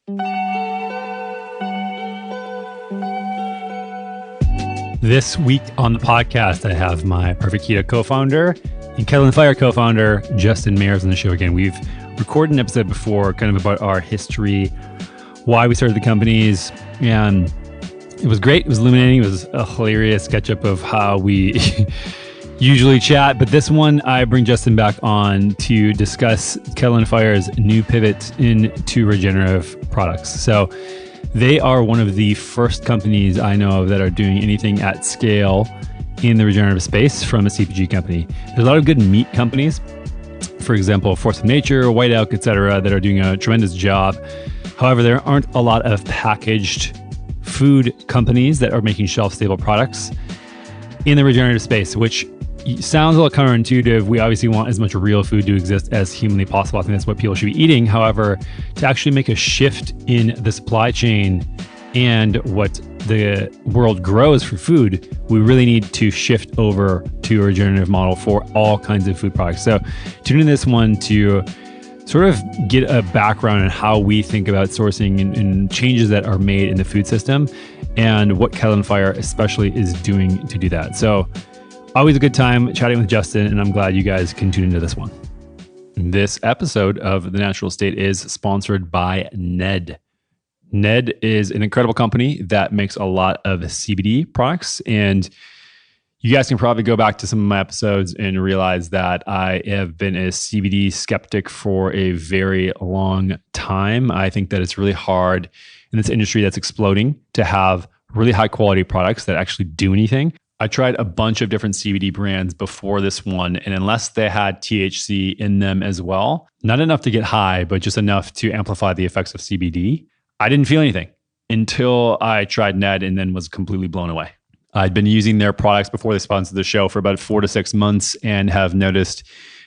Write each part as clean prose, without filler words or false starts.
This week on the podcast, I have my Perfect Keto co-founder and Kettle and Fire co-founder, Gustin Mayers, on the show again. We've recorded an episode before kind of about our history, why we started the companies, and it was great. It was illuminating. It was a hilarious catch-up of how we usually chat. But this one, I bring Gustin back on to discuss Kettle and Fire's new pivot into regenerative products. So they are one of the first companies I know of that are doing anything at scale in the regenerative space from a CPG company. There's a lot of good meat companies, for example, Force of Nature, White Elk, etc., that are doing a tremendous job. However, there aren't a lot of packaged food companies that are making shelf-stable products in the regenerative space, which sounds a little counterintuitive. We obviously want as much real food to exist as humanly possible. I think that's what people should be eating. However, to actually make a shift in the supply chain and what the world grows for food, we really need to shift over to a regenerative model for all kinds of food products. So tune in this one to sort of get a background on how we think about sourcing and changes that are made in the food system and what Kettle and Fire especially is doing to do that. So always a good time chatting with Gustin, and I'm glad you guys can tune into this one. This episode of The Natural State is sponsored by Ned. Ned is an incredible company that makes a lot of CBD products, and you guys can probably go back to some of my episodes and realize that I have been a CBD skeptic for a very long time. I think that it's really hard in this industry that's exploding to have really high quality products that actually do anything. I tried a bunch of different CBD brands before this one, and unless they had THC in them as well, not enough to get high, but just enough to amplify the effects of CBD, I didn't feel anything until I tried Ned and then was completely blown away. I'd been using their products before they sponsored the show for about 4 to 6 months and have noticed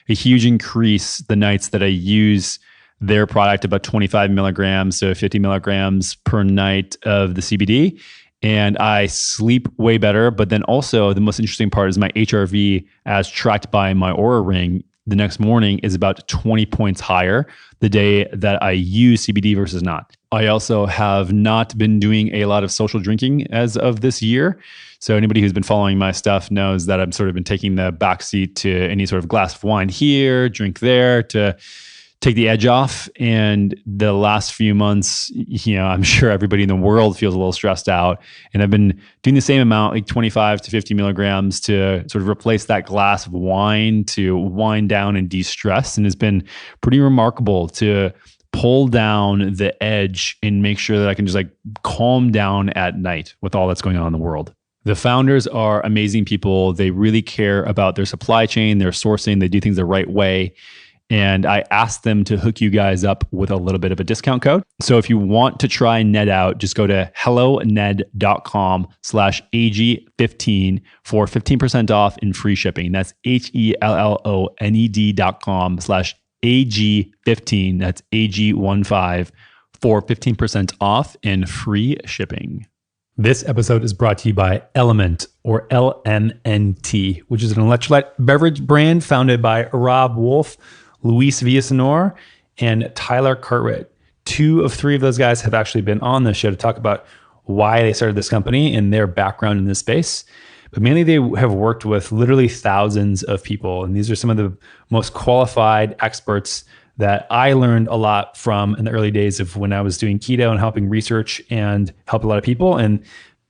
a huge increase the nights that I use their product, about 25 milligrams, so 50 milligrams per night of the CBD. And I sleep way better. But then also the most interesting part is my HRV, as tracked by my Oura Ring, the next morning is about 20 points higher the day that I use CBD versus not. I also have not been doing a lot of social drinking as of this year. So anybody who's been following my stuff knows that I've sort of been taking the backseat to any sort of glass of wine here, drink there, to take the edge off. And the last few months, I'm sure everybody in the world feels a little stressed out. And I've been doing the same amount, like 25 to 50 milligrams, to sort of replace that glass of wine, to wind down and de-stress. And it's been pretty remarkable to pull down the edge and make sure that I can just like calm down at night with all that's going on in the world. The founders are amazing people. They really care about their supply chain, their sourcing. They do things the right way. And I asked them to hook you guys up with a little bit of a discount code. So if you want to try Ned out, just go to helloned.com/AG15 for 15% off and free shipping. That's HELLONED.com/AG15. That's AG15 for 15% off and free shipping. This episode is brought to you by Element, or LMNT, which is an electrolyte beverage brand founded by Rob Wolf, Luis Villasenor, and Tyler Cartwright. 2 of 3 of those guys have actually been on the show to talk about why they started this company and their background in this space. But mainly they have worked with literally thousands of people. And these are some of the most qualified experts that I learned a lot from in the early days of when I was doing keto and helping research and help a lot of people. And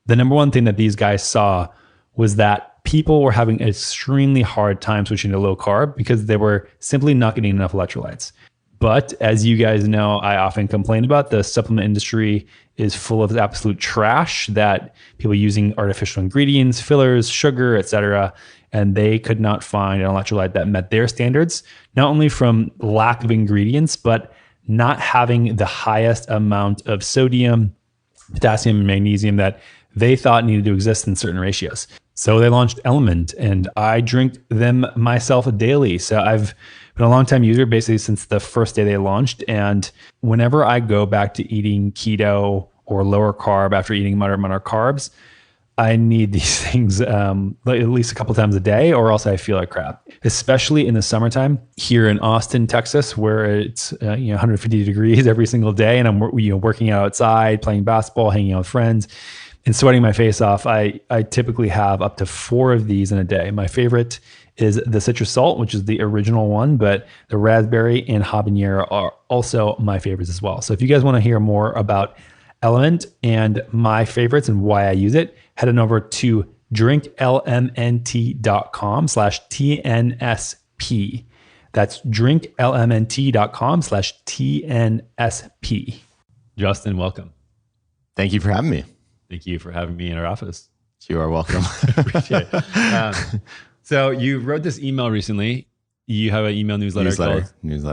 the number one thing that these guys saw was that people were having an extremely hard time switching to low carb because they were simply not getting enough electrolytes. But as you guys know, I often complain about the supplement industry is full of absolute trash, that people using artificial ingredients, fillers, sugar, etc. And they could not find an electrolyte that met their standards, not only from lack of ingredients, but not having the highest amount of sodium, potassium, and magnesium that they thought needed to exist in certain ratios. So they launched Element, and I drink them myself daily. So I've been a long time user, basically since the first day they launched. And whenever I go back to eating keto or lower carb after eating moderate carbs, I need these things like at least a couple times a day, or else I feel like crap. Especially in the summertime here in Austin, Texas, where it's 150 degrees every single day, and I'm working out outside, playing basketball, hanging out with friends, and sweating my face off. I typically have up to 4 of these in a day. My favorite is the citrus salt, which is the original one, but the raspberry and habanero are also my favorites as well. So if you guys want to hear more about Element and my favorites and why I use it, head on over to drinklmnt.com/TNSP. That's drinklmnt.com/TNSP. Justin, welcome. Thank you for having me. Thank you for having me in our office. You are welcome. Appreciate it. So you wrote this email recently. You have an email newsletter. An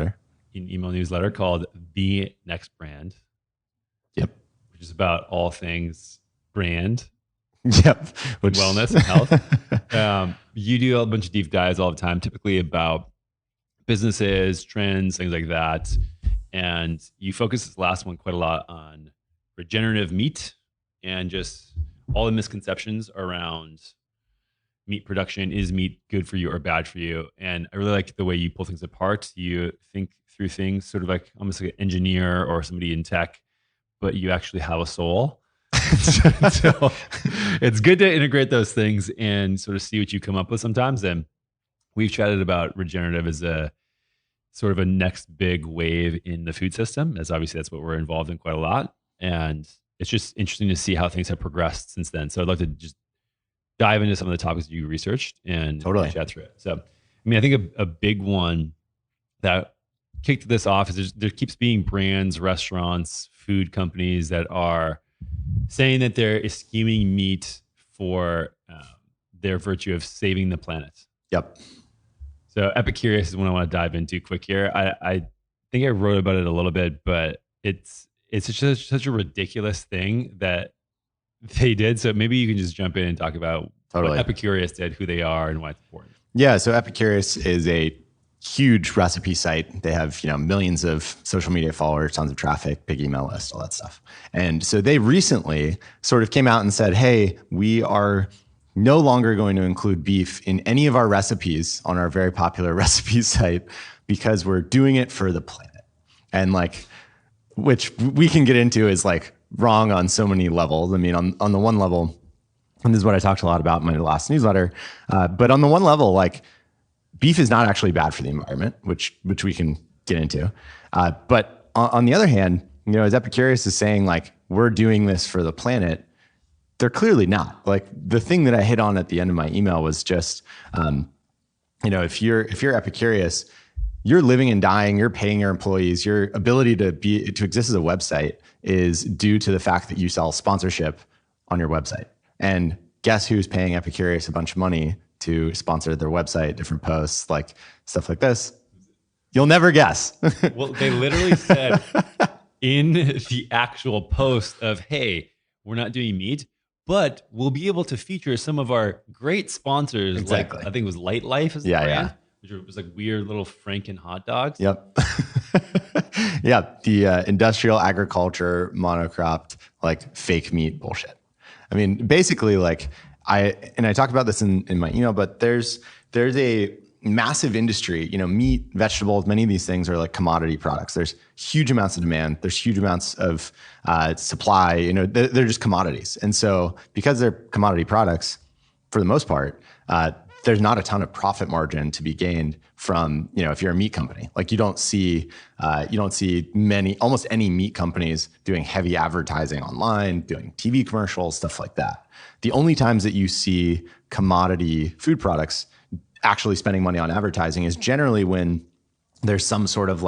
email newsletter called The Next Brand. Yep. Which is about all things brand. Yep. Wellness and health. You do a bunch of deep dives all the time, typically about businesses, trends, things like that. And you focus this last one quite a lot on regenerative meat and just all the misconceptions around meat production. Is meat good for you or bad for you? And I really like the way you pull things apart. You think through things sort of like almost like an engineer or somebody in tech, but you actually have a soul. So it's good to integrate those things and sort of see what you come up with sometimes. And we've chatted about regenerative as a sort of a next big wave in the food system, as obviously that's what we're involved in quite a lot. And it's just interesting to see how things have progressed since then. So I'd like to just dive into some of the topics you researched and chat through it. So, I mean, I think a big one that kicked this off is there keeps being brands, restaurants, food companies that are saying that they're eschewing meat for their virtue of saving the planet. Yep. So Epicurious is one I want to dive into quick here. I think I wrote about it a little bit, but it's just such a ridiculous thing that they did. So maybe you can just jump in and talk about what Epicurious did, who they are, and why it's important. Yeah. So Epicurious is a huge recipe site. They have, millions of social media followers, tons of traffic, big email list, all that stuff. And so they recently sort of came out and said, hey, we are no longer going to include beef in any of our recipes on our very popular recipe site because we're doing it for the planet. And which we can get into is wrong on so many levels. I mean, on the one level, and this is what I talked a lot about in my last newsletter, but on the one level, beef is not actually bad for the environment, which we can get into. But on the other hand, as Epicurious is saying, we're doing this for the planet, they're clearly not. The thing that I hit on at the end of my email was just, if you're Epicurious, you're living and dying, you're paying your employees, your ability to exist as a website is due to the fact that you sell sponsorship on your website. And guess who's paying Epicurious a bunch of money to sponsor their website, different posts, stuff like this? You'll never guess. Well, they literally said in the actual post of, hey, we're not doing meat, but we'll be able to feature some of our great sponsors. Exactly. I think it was Light Life is the brand, which was weird little Franken hot dogs. Yep. Yeah. The industrial agriculture monocropped, fake meat bullshit. I mean, basically I talked about this in my email, but there's a massive industry, meat, vegetables, many of these things are commodity products. There's huge amounts of demand. There's huge amounts of supply, they're just commodities. And so because they're commodity products, for the most part, there's not a ton of profit margin to be gained from, if you're a meat company. You don't see almost any meat companies doing heavy advertising online, doing TV commercials, stuff like that. The only times that you see commodity food products actually spending money on advertising is generally when there's some sort of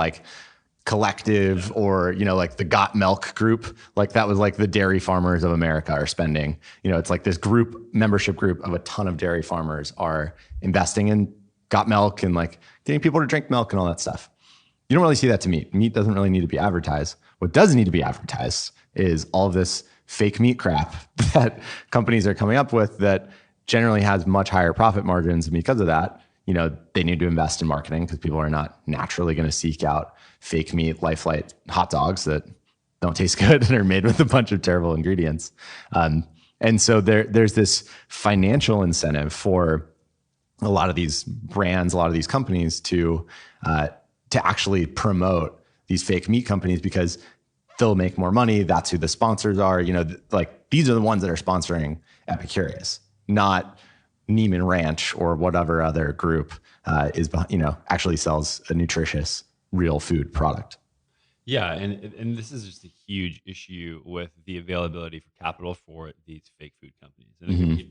collective or, the Got Milk group, that was the Dairy Farmers of America are spending, it's this membership group of a ton of dairy farmers are investing in Got Milk and getting people to drink milk and all that stuff. You don't really see that to meat. Meat doesn't really need to be advertised. What does need to be advertised is all of this fake meat crap that companies are coming up with that generally has much higher profit margins. And because of that, they need to invest in marketing because people are not naturally going to seek out fake meat, Lifelite hot dogs that don't taste good and are made with a bunch of terrible ingredients. And so there's this financial incentive for a lot of these brands, a lot of these companies to actually promote these fake meat companies because they'll make more money. That's who the sponsors are. Like these are the ones that are sponsoring Epicurious, not Neiman Ranch or whatever other group actually sells a nutritious real food product. Yeah, and this is just a huge issue with the availability for capital for these fake food companies. And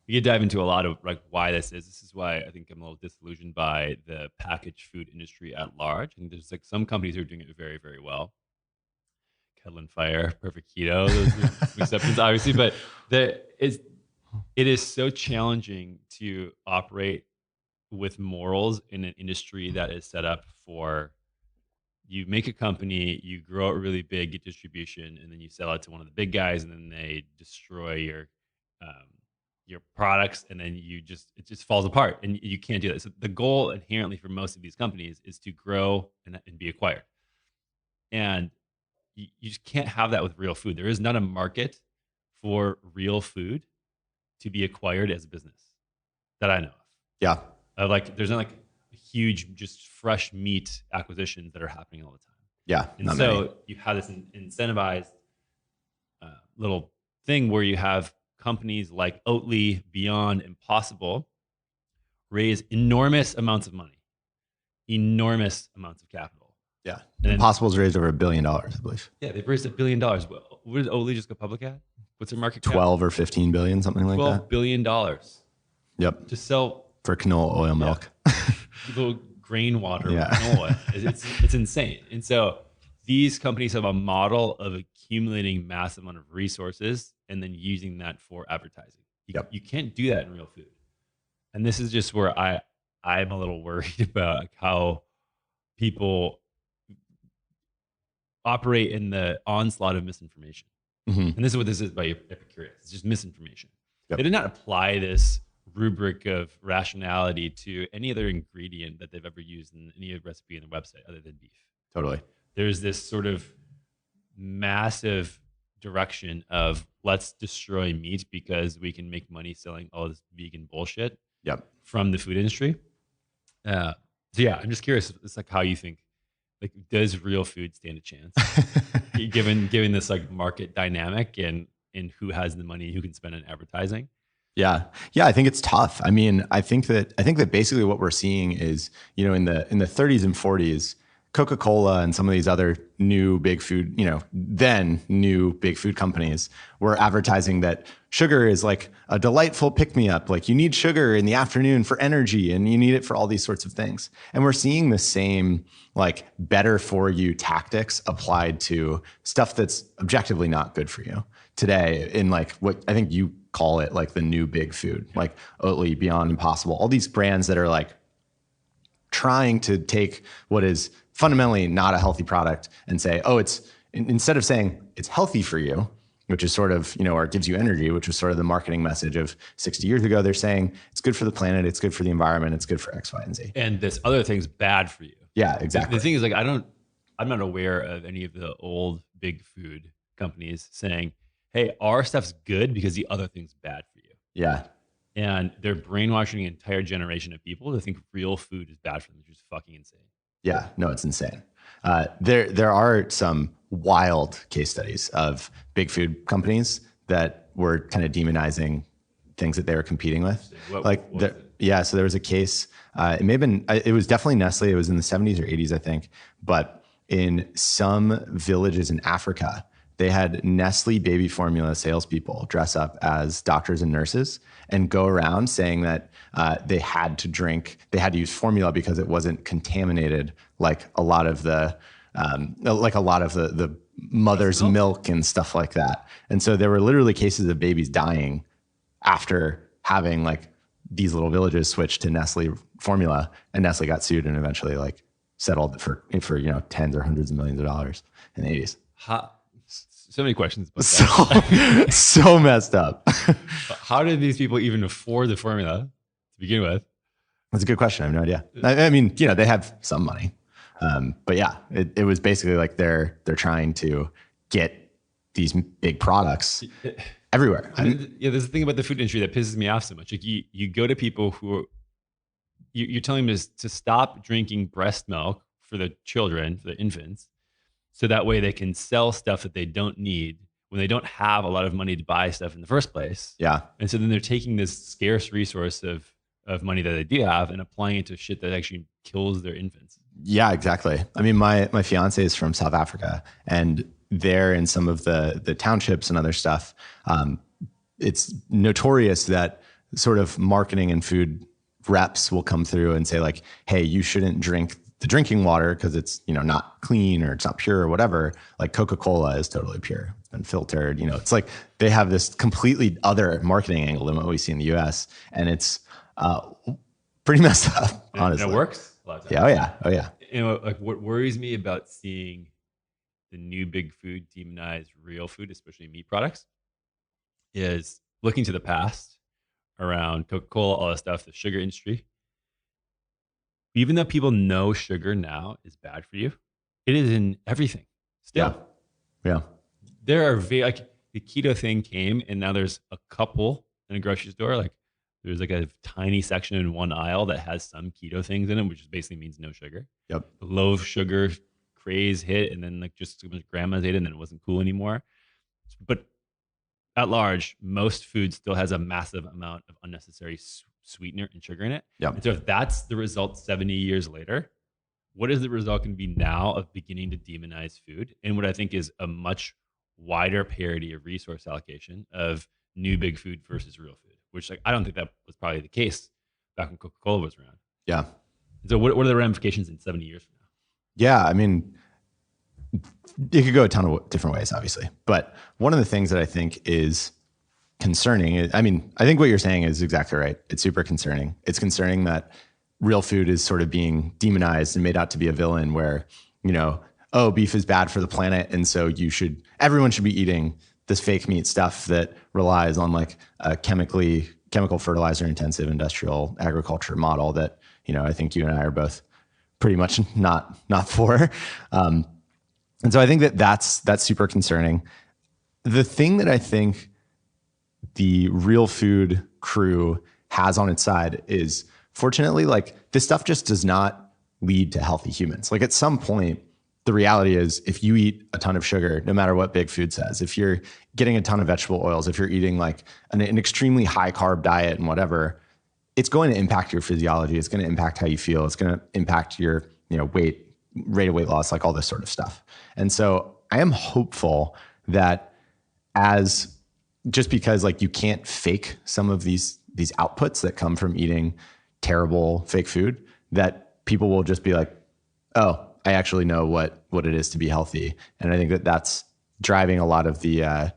we could dive into a lot of like why this is. This is why I think I'm a little disillusioned by the packaged food industry at large. And there's like some companies who are doing it very, very well. Kettle and Fire, Perfect Keto, those are some exceptions, obviously, but it is so challenging to operate with morals in an industry that is set up for you make a company, you grow it really big, get distribution, and then you sell it to one of the big guys, and then they destroy your products, and then it just falls apart, and you can't do that. So the goal inherently for most of these companies is to grow and be acquired, and you just can't have that with real food. There is not a market for real food to be acquired as a business that I know of. Yeah. There's not like huge, just fresh meat acquisitions that are happening all the time. Yeah. And so you have this incentivized little thing where you have companies like Oatly, Beyond, Impossible raise enormous amounts of money, enormous amounts of capital. Yeah. Impossible's raised over $1 billion, I believe. Yeah, they've raised $1 billion. What did Oatly just go public at? What's their market cap? 12 or 15 billion, something like that. $12 billion. Yep. To sell for canola oil milk. Little grain water with canola. It's insane. And so these companies have a model of accumulating massive amount of resources and then using that for advertising. You can't do that in real food. And this is just where I'm a little worried about how people operate in the onslaught of misinformation. And this is what this is by Epicurious. It's just misinformation. They did not apply this rubric of rationality to any other ingredient that they've ever used in any recipe on their website other than beef. Totally. There's this sort of massive direction of let's destroy meat because we can make money selling all this vegan bullshit from the food industry. So yeah, I'm just curious. It's like how you think, like, does real food stand a chance given this like market dynamic and who has the money, who can spend on advertising? Yeah. I think it's tough. I mean, I think that basically what we're seeing is, in the 30s and 40s, Coca-Cola and some of these other new big food, then new big food companies were advertising that sugar is like a delightful pick-me-up. Like you need sugar in the afternoon for energy and you need it for all these sorts of things. And we're seeing the same like better for you tactics applied to stuff that's objectively not good for you today in like what I think you call it like the new big food, like Oatly, Beyond, Impossible, all these brands that are like trying to take what is fundamentally not a healthy product and say, oh, it's instead of saying it's healthy for you, which is sort of, or it gives you energy, which was sort of the marketing message of 60 years ago, they're saying it's good for the planet, it's good for the environment, it's good for X, Y, and Z. And this other thing's bad for you. Yeah, exactly. The thing is like, I'm not aware of any of the old big food companies saying, hey, our stuff's good because the other thing's bad for you. Yeah. And they're brainwashing an entire generation of people to think real food is bad for them, which is fucking insane. Yeah, no, it's insane. There are some wild case studies of big food companies that were kind of demonizing things that they were competing with. So there was a case. It may have been. It was definitely Nestle. It was in the 70s or 80s, I think. But in some villages in Africa, they had Nestle baby formula salespeople dress up as doctors and nurses and go around saying that they had to use formula because it wasn't contaminated like a lot of the mother's milk and stuff like that. And so there were literally cases of babies dying after having like these little villages switch to Nestle formula, and Nestle got sued and eventually like settled for tens or hundreds of millions of dollars in the 80s. So many questions about that. So messed up. How did these people even afford the formula to begin with? That's a good question. I have no idea. I mean, they have some money. But yeah, it was basically like they're trying to get these big products everywhere. Yeah, there's a thing about the food industry that pisses me off so much. Like you go to people who are, you're telling them to stop drinking breast milk for the children, for the infants, so that way they can sell stuff that they don't need when they don't have a lot of money to buy stuff in the first place. Yeah. And so then they're taking this scarce resource of money that they do have and applying it to shit that actually kills their infants. Yeah, exactly. I mean, my fiance is from South Africa, and there in some of the townships and other stuff, it's notorious that sort of marketing and food reps will come through and say like, hey, you shouldn't drink the drinking water because it's, not clean or it's not pure or whatever. Like Coca-Cola is totally pure. It's been filtered. It's like they have this completely other marketing angle than what we see in the US. And it's pretty messed up, honestly. And it works a lot of times. Yeah. Oh yeah. Like what worries me about seeing the new big food demonize real food, especially meat products, is looking to the past around Coca-Cola, all that stuff, the sugar industry. Even though people know sugar now is bad for you, it is in everything still. Yeah. There are the keto thing came, and now there's a couple in a grocery store. Like there's like a tiny section in one aisle that has some keto things in it, which basically means no sugar. Yep. The low sugar craze hit, and then like just a bunch of grandmas ate it, and then it wasn't cool anymore. But at large, most food still has a massive amount of unnecessary sweetener and sugar in it. Yep. And so if that's the result 70 years later, what is the result going to be now of beginning to demonize food? And what I think is a much wider parity of resource allocation of new big food versus real food, which I don't think that was probably the case back when Coca-Cola was around. Yeah. So what are the ramifications in 70 years from now? Yeah. I mean, it could go a ton of different ways, obviously. But one of the things that I think is concerning, I think what you're saying is exactly right. It's super concerning. It's concerning that real food is sort of being demonized and made out to be a villain where, beef is bad for the planet. And so everyone should be eating this fake meat stuff that relies on like a chemical fertilizer intensive industrial agriculture model that, I think you and I are both pretty much not for. And so I think that's super concerning. The thing that I think the real food crew has on its side is, fortunately, like this stuff just does not lead to healthy humans. Like at some point, the reality is if you eat a ton of sugar, no matter what big food says, if you're getting a ton of vegetable oils, if you're eating like an extremely high carb diet and whatever, it's going to impact your physiology. It's going to impact how you feel. It's going to impact your weight, rate of weight loss, like all this sort of stuff. And so I am hopeful that just because like you can't fake some of these outputs that come from eating terrible fake food, that people will just be like, oh, I actually know what it is to be healthy. And I think that's driving a lot of the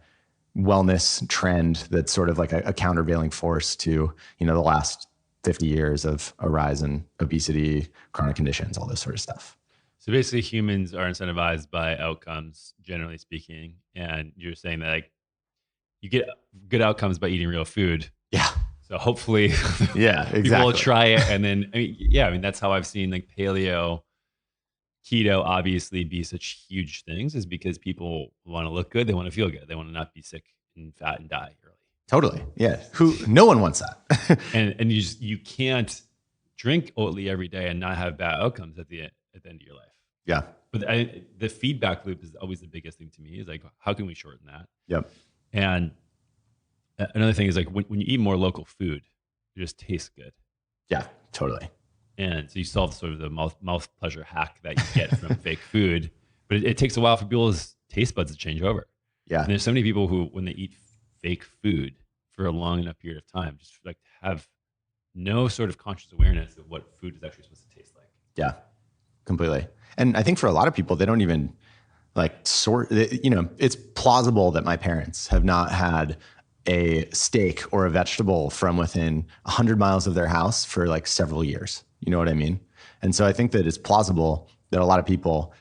wellness trend that's sort of like a countervailing force to, the last 50 years of a rise in obesity, chronic conditions, all this sort of stuff. So basically humans are incentivized by outcomes, generally speaking. And you're saying that like you get good outcomes by eating real food. Yeah. So hopefully exactly. People will try it. And then, that's how I've seen like paleo, keto obviously be such huge things, is because people want to look good. They want to feel good. They want to not be sick and fat and die early. Totally. Yeah. No one wants that. and you can't drink Oatly every day and not have bad outcomes at the end of your life. Yeah. But the feedback loop is always the biggest thing to me, is like, how can we shorten that? Yep. And another thing is like when you eat more local food, it just tastes good. Yeah, totally. And so you solve sort of the mouth pleasure hack that you get from fake food, but it takes a while for people's taste buds to change over. Yeah. And there's so many people who, when they eat fake food for a long enough period of time, just like have no sort of conscious awareness of what food is actually supposed to taste like. Yeah, completely. And I think for a lot of people, they don't even it's plausible that my parents have not had a steak or a vegetable from within 100 miles of their house for like several years. You know what I mean? And so I think that it's plausible that a lot of people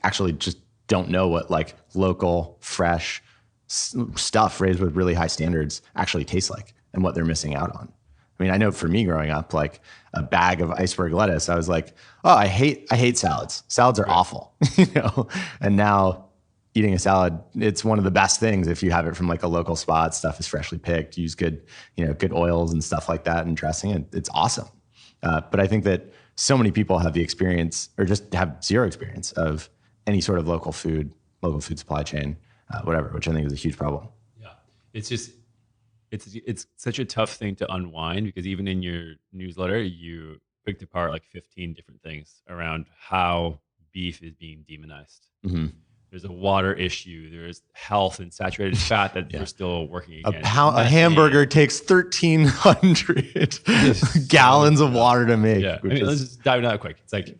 actually just don't know what like local, fresh stuff raised with really high standards actually tastes like and what they're missing out on. I mean, I know for me growing up, like a bag of iceberg lettuce, I was like, oh, I hate salads. Salads are awful, And now eating a salad, it's one of the best things if you have it from like a local spot. Stuff is freshly picked, use good, good oils and stuff like that and dressing it. It's awesome. But I think that so many people have the experience or just have zero experience of any sort of local food supply chain, whatever, which I think is a huge problem. Yeah. It's just, it's such a tough thing to unwind because even in your newsletter, you picked apart like 15 different things around how beef is being demonized. Mm-hmm. There's a water issue. There's health and saturated fat that we're still working against. A hamburger takes 1,300 gallons of water to make. Yeah. Let's just dive into that quick. It's like,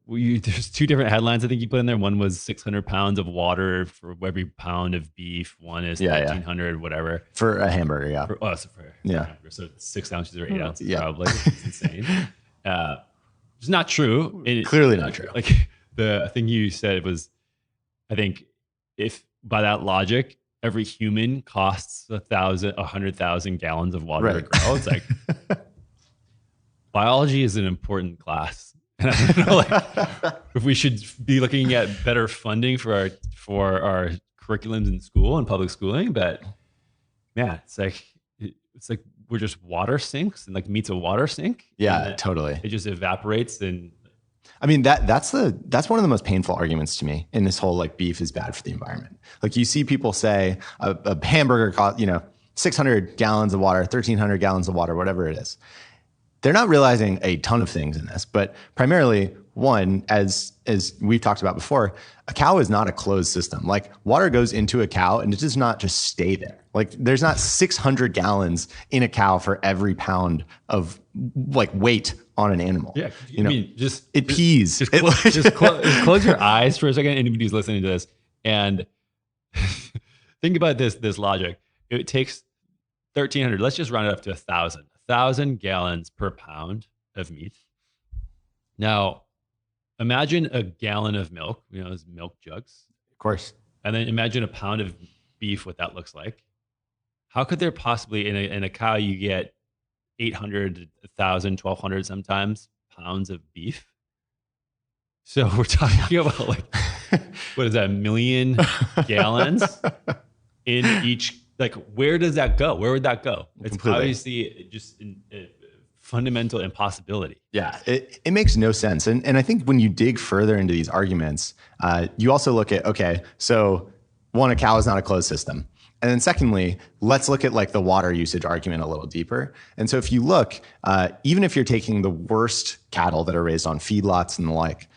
there's two different headlines I think you put in there. One was 600 pounds of water for every pound of beef. One is 1,300, whatever. For a hamburger, yeah. So 6 ounces or 8 ounces probably. It's insane. It's not true. Clearly not true. Like the thing you said was, I think if by that logic, every human costs 100,000 gallons of water to grow. It's like biology is an important class. And I don't know if we should be looking at better funding for our curriculums in school and public schooling, but man, it's like we're just water sinks and like meat's a water sink. Yeah, totally. It just evaporates. And I mean, that's one of the most painful arguments to me in this whole like beef is bad for the environment. Like you see people say a hamburger cost, 600 gallons of water, 1,300 gallons of water, whatever it is. They're not realizing a ton of things in this, but primarily one, as we've talked about before, a cow is not a closed system. Like water goes into a cow and it does not just stay there. Like there's not 600 gallons in a cow for every pound of like weight on an animal. Yeah. It pees. Just close your eyes for a second. Anybody who's listening to this and think about this logic. It takes 1,300. Let's just round it up to 1,000. 1,000 gallons per pound of meat. Now, imagine a gallon of milk, those milk jugs. Of course. And then imagine a pound of beef, what that looks like. How could there possibly, in a cow, you get 800, 1,000, 1,200 sometimes pounds of beef? So we're talking about like, what is that, 1 million gallons in each. Like, where does that go? Where would that go? It's completely. Obviously just a fundamental impossibility. Yeah, it makes no sense. And I think when you dig further into these arguments, you also look at, okay, so one, a cow is not a closed system. And then secondly, let's look at like the water usage argument a little deeper. And so if you look, even if you're taking the worst cattle that are raised on feedlots and the like,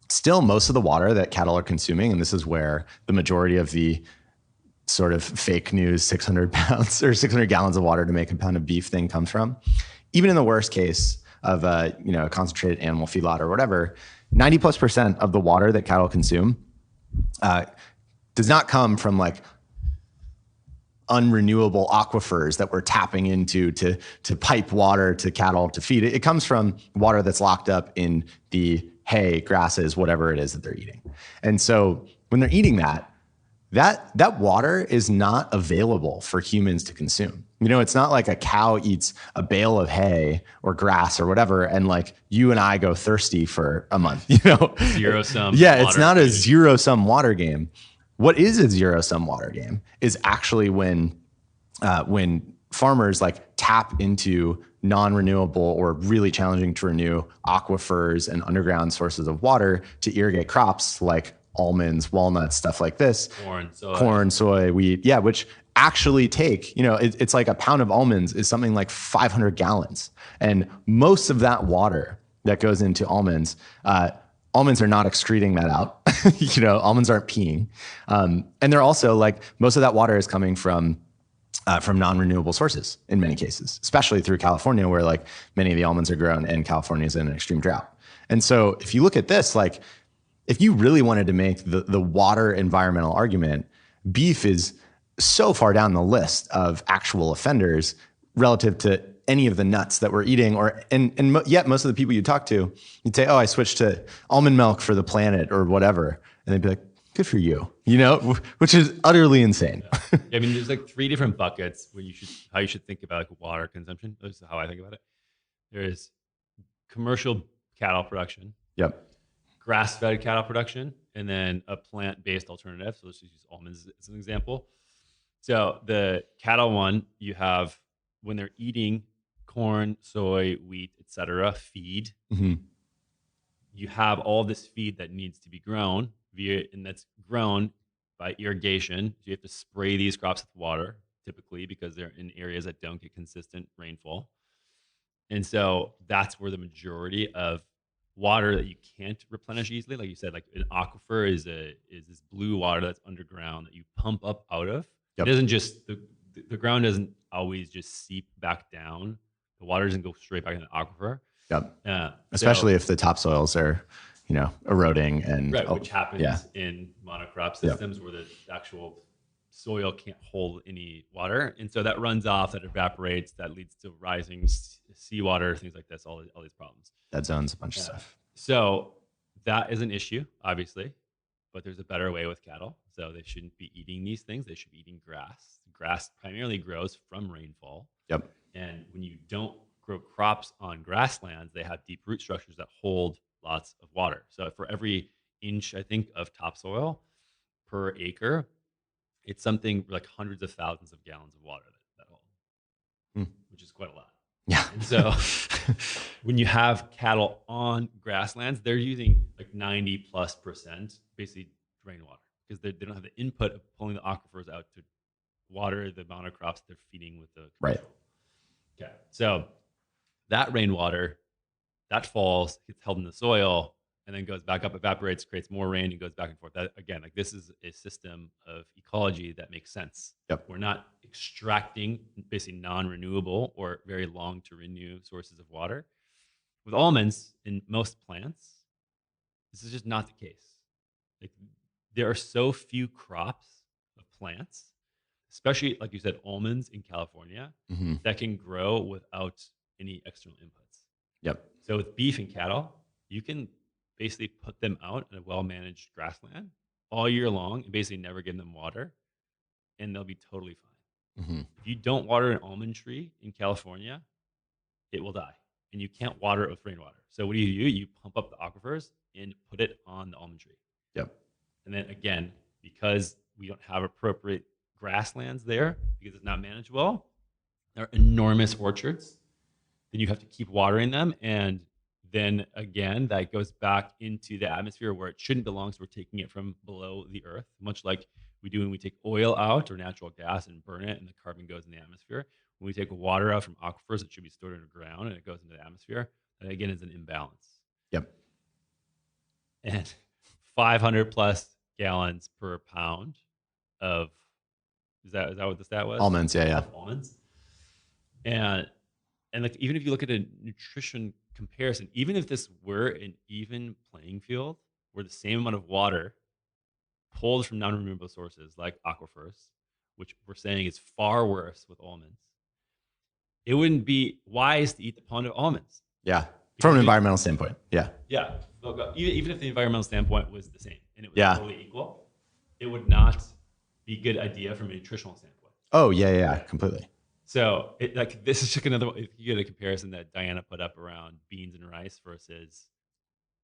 still most of the water that cattle are consuming, and this is where the majority of the sort of fake news 600 pounds or 600 gallons of water to make a pound of beef thing comes from. Even in the worst case of a concentrated animal feedlot or whatever, 90+% of the water that cattle consume does not come from like unrenewable aquifers that we're tapping into to pipe water to cattle to feed. It comes from water that's locked up in the hay, grasses, whatever it is that they're eating. And so when they're eating that water is not available for humans to consume. It's not like a cow eats a bale of hay or grass or whatever, and like you and I go thirsty for a month, Zero sum. Yeah, it's not a zero sum water game. What is a zero sum water game is actually when farmers like tap into non-renewable or really challenging to renew aquifers and underground sources of water to irrigate crops like almonds, walnuts, stuff like this. Corn, soy, wheat. Yeah, which actually take, it's like a pound of almonds is something like 500 gallons. And most of that water that goes into almonds, almonds are not excreting that out. Almonds aren't peeing. And they're also like, most of that water is coming from non-renewable sources in many cases, especially through California where like many of the almonds are grown and California is in an extreme drought. And so if you look at this, like, if you really wanted to make the water environmental argument, beef is so far down the list of actual offenders relative to any of the nuts that we're eating, yet most of the people you talk to, you'd say, oh, I switched to almond milk for the planet or whatever. And they'd be like, good for you, which is utterly insane. Yeah. I mean, there's like 3 different buckets how you should think about like water consumption. This is how I think about it. There is commercial cattle production. Yep. Grass-fed cattle production, and then a plant-based alternative. So let's just use almonds as an example. So the cattle one, you have when they're eating corn, soy, wheat, etc., feed. Mm-hmm. You have all this feed that needs to be grown and that's grown by irrigation. So you have to spray these crops with water typically because they're in areas that don't get consistent rainfall. And so that's where the majority of water that you can't replenish easily, like you said, like an aquifer is this blue water that's underground that you pump up out of. Yep. It doesn't just the ground doesn't always just seep back down. The water doesn't go straight back in the aquifer. Yep. Especially if the topsoils are, eroding and right, which happens in monocrop systems where the actual soil can't hold any water, and so that runs off, that evaporates, that leads to rising seawater, things like this, all these problems. That zones a bunch of stuff. So that is an issue, obviously, but there's a better way with cattle. So they shouldn't be eating these things. They should be eating grass. Grass primarily grows from rainfall. Yep. And when you don't grow crops on grasslands, they have deep root structures that hold lots of water. So for every inch, I think, of topsoil per acre, it's something like hundreds of thousands of gallons of water that hold, which is quite a lot. Yeah. And so when you have cattle on grasslands, they're using like 90+% basically rainwater because they don't have the input of pulling the aquifers out to water the monocrops they're feeding with the right. Okay. So that rainwater that falls, gets held in the soil, and then goes back up, evaporates, creates more rain, and goes back and forth. That again, like this is a system of ecology that makes sense. Yep. We're not extracting basically non-renewable or very long to renew sources of water. With almonds and most plants, this is just not the case. Like there are so few crops of plants, especially like you said, almonds in California, that can grow without any external inputs. Yep. So with beef and cattle, you can basically put them out in a well-managed grassland all year long and basically never give them water, and they'll be totally fine. If you don't water an almond tree in California, it will die, and you can't water it with rainwater. So what do? You pump up the aquifers and put it on the almond tree. Yep. And then again, because we don't have appropriate grasslands there, because it's not managed well, there are enormous orchards. Then you have to keep watering them, and then again, that goes back into the atmosphere where it shouldn't belong. So we're taking it from below the earth, much like we do when we take oil out or natural gas and burn it, and the carbon goes in the atmosphere. When we take water out from aquifers, it should be stored underground, and it goes into the atmosphere. That again is an imbalance. Yep. And 500 plus gallons per pound of is that what the stat was? Almonds, yeah. Almonds. And like even if you look at a nutrition comparison, even if this were an even playing field where the same amount of water pulled from non-renewable sources like aquifers, which we're saying is far worse with almonds, it wouldn't be wise to eat the pound of almonds. Yeah. From an environmental standpoint. Yeah. Yeah. Even if the environmental standpoint was the same and it was totally equal, it would not be a good idea from a nutritional standpoint. Oh, yeah, completely. So this is just another, if you get a comparison that Diana put up around beans and rice versus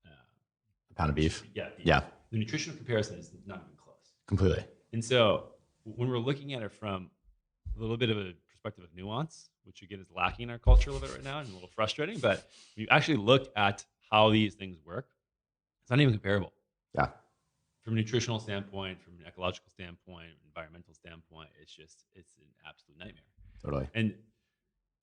a pound of beef. Yeah. Yeah. The nutritional comparison is not even close. Completely. And so when we're looking at it from a little bit of a perspective of nuance, which again is lacking in our culture a little bit right now and a little frustrating, but when you actually look at how these things work, it's not even comparable. Yeah. From a nutritional standpoint, from an ecological standpoint, environmental standpoint, it's an absolute nightmare. Totally. And do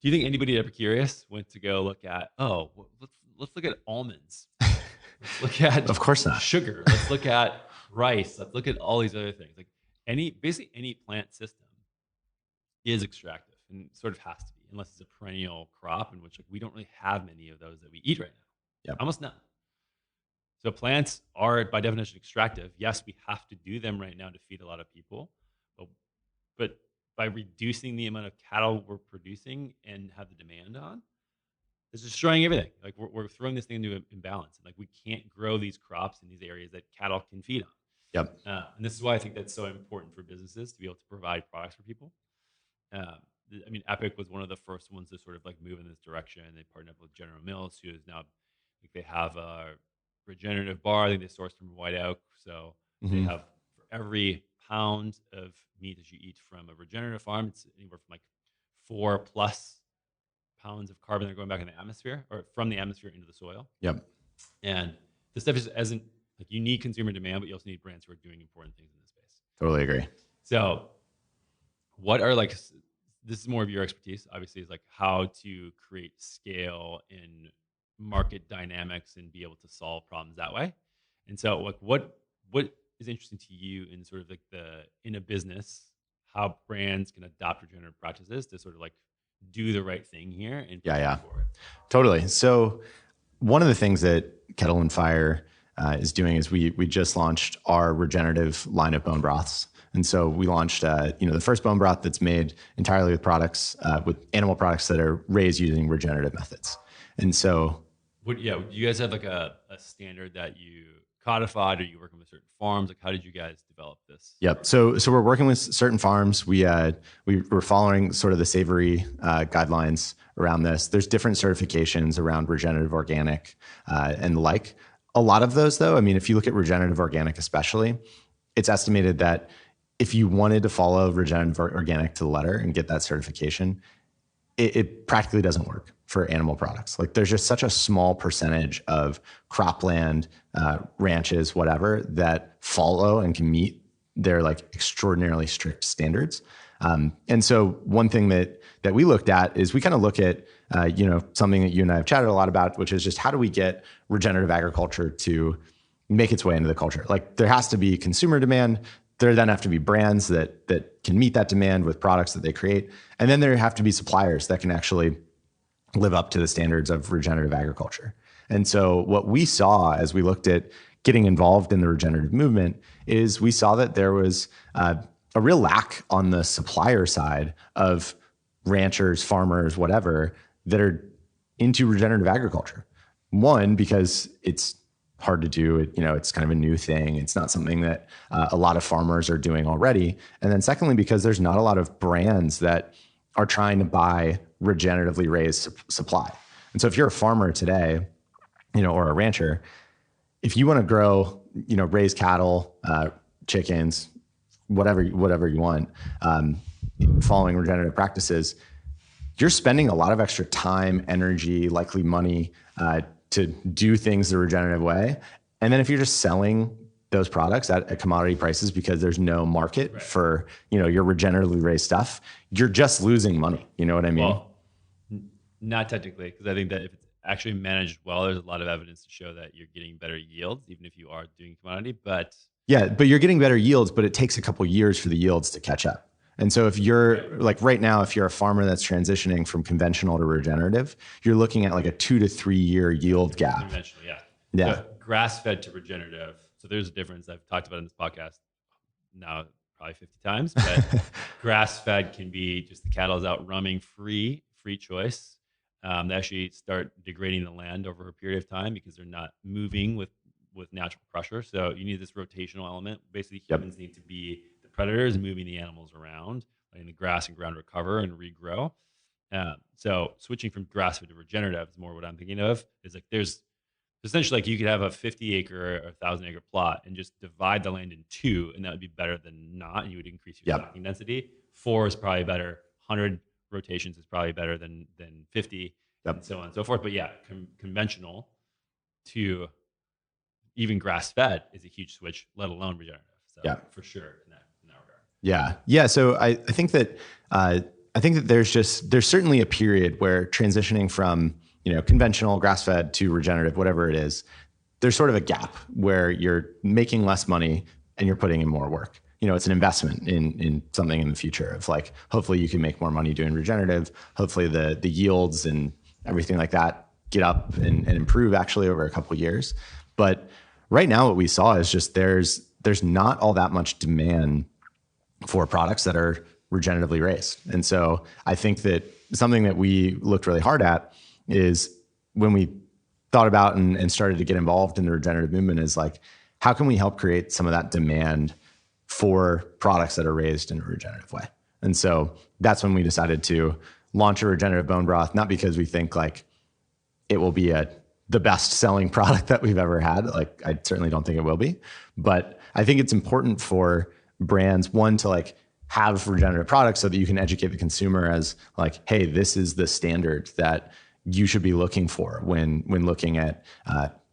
you think anybody ever curious went to go look at, let's look at almonds. Let's look at of course not. Sugar. Let's look at rice. Let's look at all these other things. Like basically any plant system is extractive and sort of has to be, unless it's a perennial crop in which we don't really have many of those that we eat right now. Yep. Almost none. So plants are by definition extractive. Yes, we have to do them right now to feed a lot of people, but by reducing the amount of cattle we're producing and have the demand on, it's destroying everything. Like we're throwing this thing into an imbalance. And like we can't grow these crops in these areas that cattle can feed on. Yep. And this is why I think that's so important for businesses to be able to provide products for people. I mean, Epic was one of the first ones to sort of like move in this direction. They partnered up with General Mills, who is now, like they have regenerative bar. I think they source from White Oak. So they have for every pound of meat that you eat from a regenerative farm, it's anywhere from like 4+ pounds of carbon that are going back in the atmosphere or from the atmosphere into the soil. Yep. And this stuff isn't like you need consumer demand, but you also need brands who are doing important things in this space. Totally agree. So what are like, this is more of your expertise, obviously, is like how to create scale in market dynamics and be able to solve problems that way. And so like what is interesting to you in sort of like in a business, how brands can adopt regenerative practices to sort of like do the right thing here and forward. Totally. So one of the things that Kettle and Fire is doing is we just launched our regenerative line of bone broths. And so we launched, the first bone broth that's made entirely with products, with animal products that are raised using regenerative methods. And so, do you guys have like a standard that you codified, or you working with certain farms? Like, how did you guys develop this? Yep. So we're working with certain farms. We're following sort of the savory guidelines around this. There's different certifications around regenerative organic and the like. A lot of those, though, I mean, if you look at regenerative organic especially, it's estimated that if you wanted to follow regenerative organic to the letter and get that certification, it practically doesn't work for animal products. Like there's just such a small percentage of cropland, ranches, whatever, that follow and can meet their like extraordinarily strict standards. And so one thing that we looked at is we kind of look at, something that you and I have chatted a lot about, which is just how do we get regenerative agriculture to make its way into the culture? Like there has to be consumer demand. There then have to be brands that can meet that demand with products that they create. And then there have to be suppliers that can actually live up to the standards of regenerative agriculture. And so what we saw as we looked at getting involved in the regenerative movement is we saw that there was a real lack on the supplier side of ranchers, farmers, whatever, that are into regenerative agriculture. One, because it's hard to do. It's kind of a new thing. It's not something that a lot of farmers are doing already. And then secondly, because there's not a lot of brands that are trying to buy regeneratively raised supply. And so if you're a farmer today, or a rancher, if you want to grow, raise cattle, chickens, whatever you want, following regenerative practices, you're spending a lot of extra time, energy, likely money, to do things the regenerative way. And then if you're just selling those products at commodity prices because there's no market for, your regeneratively raised stuff, you're just losing money. You know what I mean? Well, not technically, because I think that if it's actually managed well, there's a lot of evidence to show that you're getting better yields, even if you are doing commodity. But you're getting better yields, but it takes a couple years for the yields to catch up. And so if you're like right now, if you're a farmer that's transitioning from conventional to regenerative, you're looking at like a 2 to 3 year yield gap. Conventional, yeah. So grass-fed to regenerative. So there's a difference. I've talked about in this podcast now probably 50 times, but grass-fed can be just the cattle's out roaming free choice. They actually start degrading the land over a period of time because they're not moving with natural pressure. So you need this rotational element. Basically, humans need to be predators moving the animals around, letting the grass and ground recover and regrow. So switching from grass-fed to regenerative is more what I'm thinking of. Is like there's essentially like you could have a 50 acre or 1,000 acre plot and just divide the land in two, and that would be better than not. And you would increase your stocking density. 4 is probably better. 100 rotations is probably better than 50, and so on and so forth. But conventional to even grass-fed is a huge switch, let alone regenerative. So for sure in that regard. Yeah. So I think that there's certainly a period where transitioning from conventional grass-fed to regenerative, whatever it is, there's sort of a gap where you're making less money and you're putting in more work. It's an investment in something in the future of like, hopefully you can make more money doing regenerative. Hopefully the yields and everything like that get up and improve actually over a couple of years. But right now what we saw is just there's not all that much demand for products that are regeneratively raised. And so I think that something that we looked really hard at is when we thought about and started to get involved in the regenerative movement is like, how can we help create some of that demand for products that are raised in a regenerative way? And so that's when we decided to launch a regenerative bone broth, not because we think like it will be a the best selling product that we've ever had. Like, I certainly don't think it will be, but I think it's important for brands, one, to like have regenerative products so that you can educate the consumer as like, hey, this is the standard that you should be looking for when looking at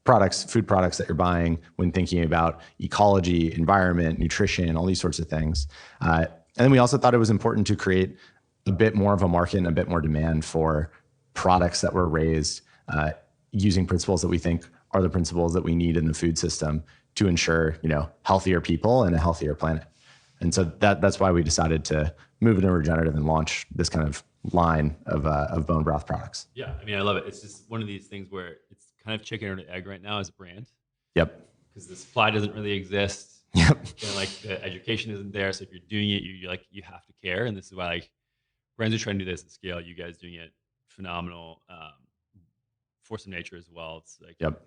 products, food products that you're buying, when thinking about ecology, environment, nutrition, all these sorts of things. And then we also thought it was important to create a bit more of a market and a bit more demand for products that were raised using principles that we think are the principles that we need in the food system to ensure, healthier people and a healthier planet. And so that's why we decided to move into regenerative and launch this kind of line of bone broth products. Yeah, I mean, I love it. It's just one of these things where it's kind of chicken or egg right now as a brand. Yep. Because the supply doesn't really exist. Yep. And like the education isn't there. So if you're doing it, you have to care. And this is why like brands are trying to do this at scale. You guys doing it phenomenal. Force of nature as well. It's like, yep.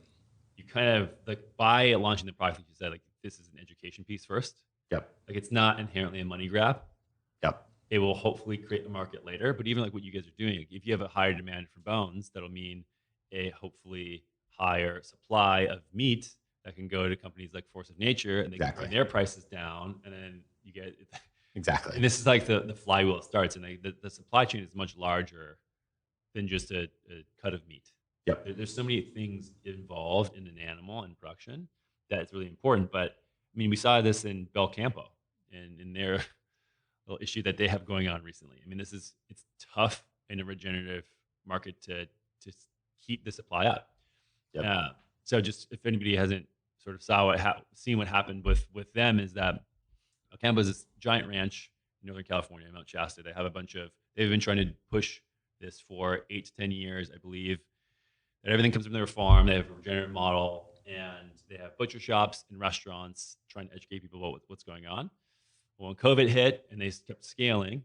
You kind of like by launching the product, like you said, like this is an education piece first. Yep. Like it's not inherently a money grab. Yep. It will hopefully create a market later. But even like what you guys are doing, if you have a higher demand for bones, that'll mean a hopefully higher supply of meat that can go to companies like Force of Nature, and they can bring their prices down, and then you get exactly. And this is like the flywheel starts, and the supply chain is much larger than just a cut of meat. Yep. There's so many things involved in an animal and production that it's really important. But I mean, we saw this in Belcampo and in their little issue that they have going on recently. I mean, it's tough in a regenerative market to keep the supply up. Yep. So just if anybody hasn't sort of seen what happened with them, is that Belcampo is this giant ranch in Northern California, Mount Shasta. They've been trying to push this for 8 to 10 years, I believe. That everything comes from their farm. They have a regenerative model, and they have butcher shops and restaurants trying to educate people about what's going on. Well, when COVID hit and they kept scaling,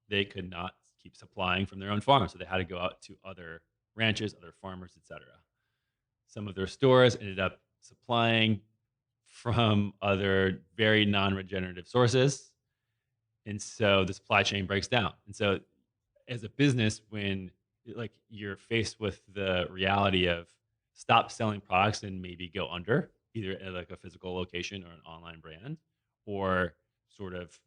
they could not keep supplying from their own farm. So they had to go out to other ranches, other farmers, etc. Some of their stores ended up supplying from other very non-regenerative sources. And so the supply chain breaks down. And so as a business, when like you're faced with the reality of stop selling products and maybe go under, either at like a physical location or an online brand, or sort of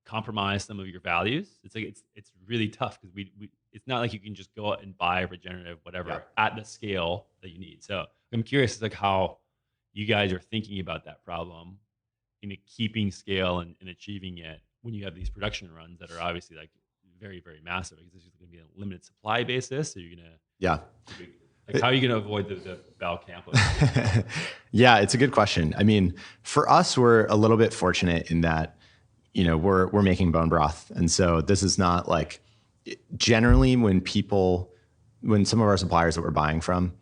compromise some of your values, it's really tough because we it's not like you can just go out and buy regenerative whatever at the scale that you need. So I'm curious like how you guys are thinking about that problem in keeping scale and achieving it when you have these production runs that are obviously like very, very massive. Because this is going to be a limited supply basis. So you're going to how are you going to avoid the Belcampo? Yeah, it's a good question. I mean, for us, we're a little bit fortunate in that, we're making bone broth. And so this is not like generally when some of our suppliers that we're buying from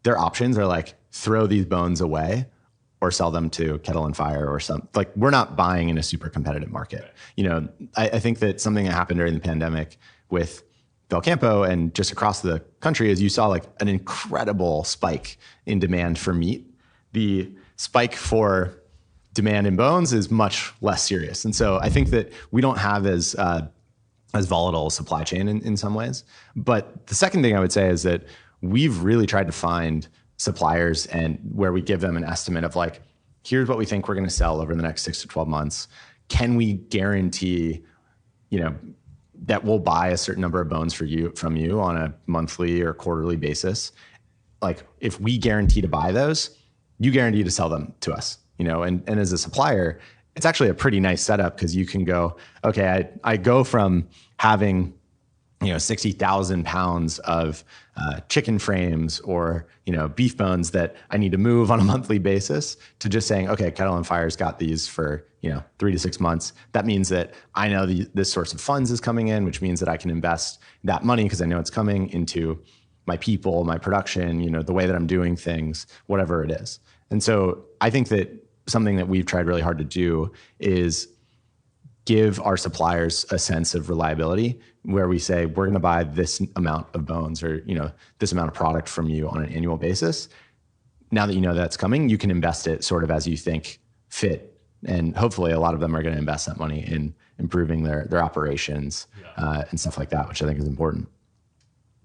their options are like throw these bones away or sell them to Kettle and Fire or something. Like we're not buying in a super competitive market. Right. I think that something that happened during the pandemic with Belcampo and just across the country is you saw like an incredible spike in demand for meat. The spike for demand in bones is much less serious. And so I think that we don't have as volatile a supply chain in some ways. But the second thing I would say is that we've really tried to find suppliers and where we give them an estimate of like, here's what we think we're going to sell over the next 6 to 12 months. Can we guarantee, that we'll buy a certain number of bones from you on a monthly or quarterly basis? Like if we guarantee to buy those, you guarantee to sell them to us, and as a supplier, it's actually a pretty nice setup because you can go, okay, I go from having 60,000 pounds of chicken frames or, beef bones that I need to move on a monthly basis to just saying, okay, Kettle and Fire's got these for, 3 to 6 months. That means that I know this source of funds is coming in, which means that I can invest that money because I know it's coming into my people, my production, the way that I'm doing things, whatever it is. And so I think that something that we've tried really hard to do is give our suppliers a sense of reliability where we say, we're going to buy this amount of bones or, this amount of product from you on an annual basis. Now that you know that's coming, you can invest it sort of as you think fit. And hopefully a lot of them are going to invest that money in improving their operations and stuff like that, which I think is important.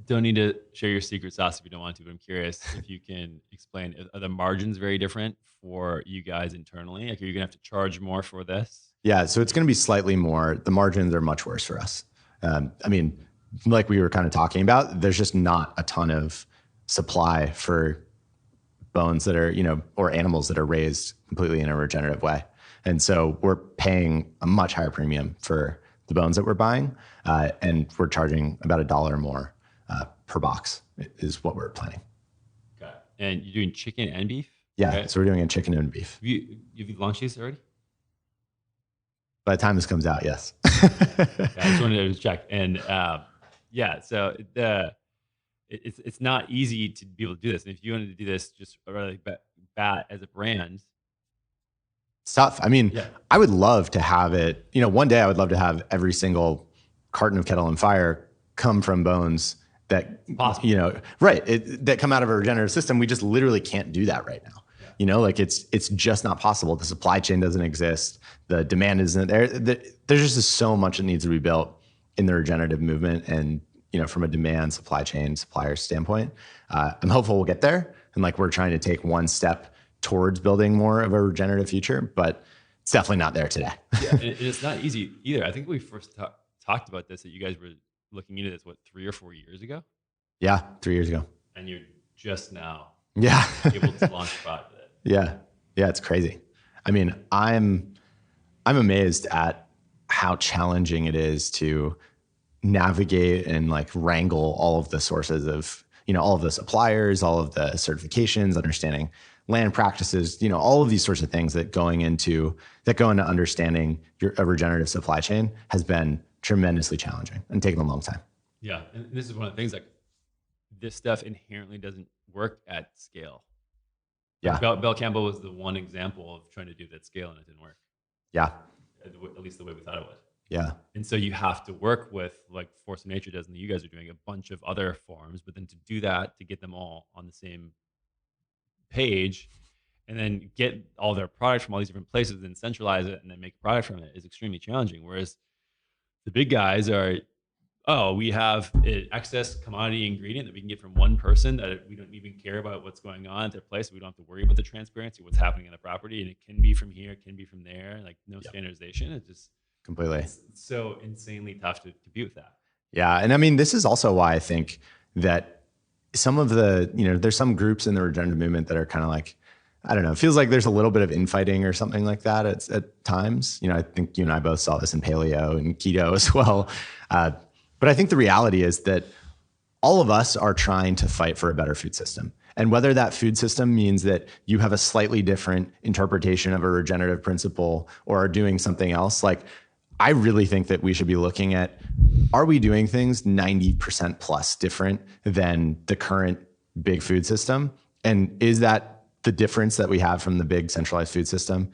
don't need to share your secret sauce if you don't want to, but I'm curious if you can explain, are the margins very different for you guys internally? Like, are you going to have to charge more for this? Yeah, so it's going to be slightly more. The margins are much worse for us. I mean, like we were kind of talking about, there's just not a ton of supply for bones that are, or animals that are raised completely in a regenerative way. And so we're paying a much higher premium for the bones that we're buying. And we're charging about $1 more per box is what we're planning. Okay. And you're doing chicken and beef? Yeah, right? So we're doing a chicken and beef. Have you launched these already? By the time this comes out, yes. I just wanted to check. And so it's not easy to be able to do this. And if you wanted to do this just really bat as a brand, it's tough. I mean, I would love to have it, one day I would love to have every single carton of Kettle and Fire come from bones that, that come out of a regenerative system. We just literally can't do that right now. Like it's just not possible. The supply chain doesn't exist. The demand isn't there. There's just so much that needs to be built in the regenerative movement. And, from a demand, supply chain, supplier standpoint, I'm hopeful we'll get there. And like, we're trying to take one step towards building more of a regenerative future, but it's definitely not there today. And it's not easy either. I think we first talked about this, that you guys were looking into this, 3 or 4 years ago? Yeah, 3 years ago. And you're just now able to launch a product. Yeah, it's crazy. I mean, I'm amazed at how challenging it is to navigate and like wrangle all of the sources of, all of the suppliers, all of the certifications, understanding land practices, all of these sorts of things that go into understanding a regenerative supply chain has been tremendously challenging and taken a long time. Yeah, and this is one of the things, like, this stuff inherently doesn't work at scale. Yeah. Bell Campbell was the one example of trying to do that scale, and it didn't work. Yeah. At least the way we thought it would. Yeah. And so you have to work with, like Force of Nature does, and you guys are doing a bunch of other forms, but then to do that, to get them all on the same page, and then get all their products from all these different places, and centralize it, and then make a product from it, is extremely challenging. Whereas the big guys are, we have an excess commodity ingredient that we can get from one person, that we don't even care about what's going on at their place. We don't have to worry about the transparency, what's happening in the property. And it can be from here, it can be from there, like no standardization. It's just completely. It's so insanely tough to be with that. Yeah. And I mean, this is also why I think that some of the, there's some groups in the regenerative movement that are kind of like, I don't know, it feels like there's a little bit of infighting or something like that at times. I think you and I both saw this in paleo and keto as well. But I think the reality is that all of us are trying to fight for a better food system. And whether that food system means that you have a slightly different interpretation of a regenerative principle or are doing something else, like, I really think that we should be looking at, are we doing things 90% plus different than the current big food system? And is that the difference that we have from the big centralized food system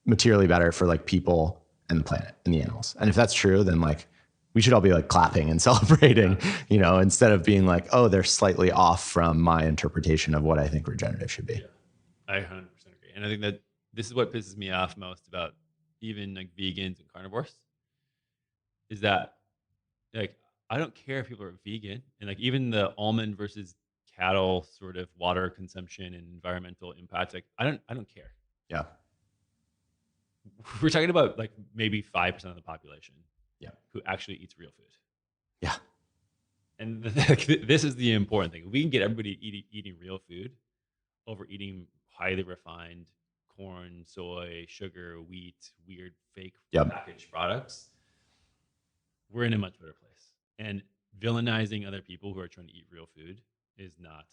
materially better for like people and the planet and the animals? And if that's true, then like, we should all be like clapping and celebrating, instead of being like, oh, they're slightly off from my interpretation of what I think regenerative should be. Yeah, I 100% agree. And I think that this is what pisses me off most about even like vegans and carnivores, is that, like, I don't care if people are vegan, and like even the almond versus cattle sort of water consumption and environmental impact, like I don't care. Yeah. We're talking about like maybe 5% of the population who actually eats real food. Yeah. And this is the important thing. We can get everybody eating real food over eating highly refined corn, soy, sugar, wheat, weird fake packaged products. We're in a much better place. And villainizing other people who are trying to eat real food is not,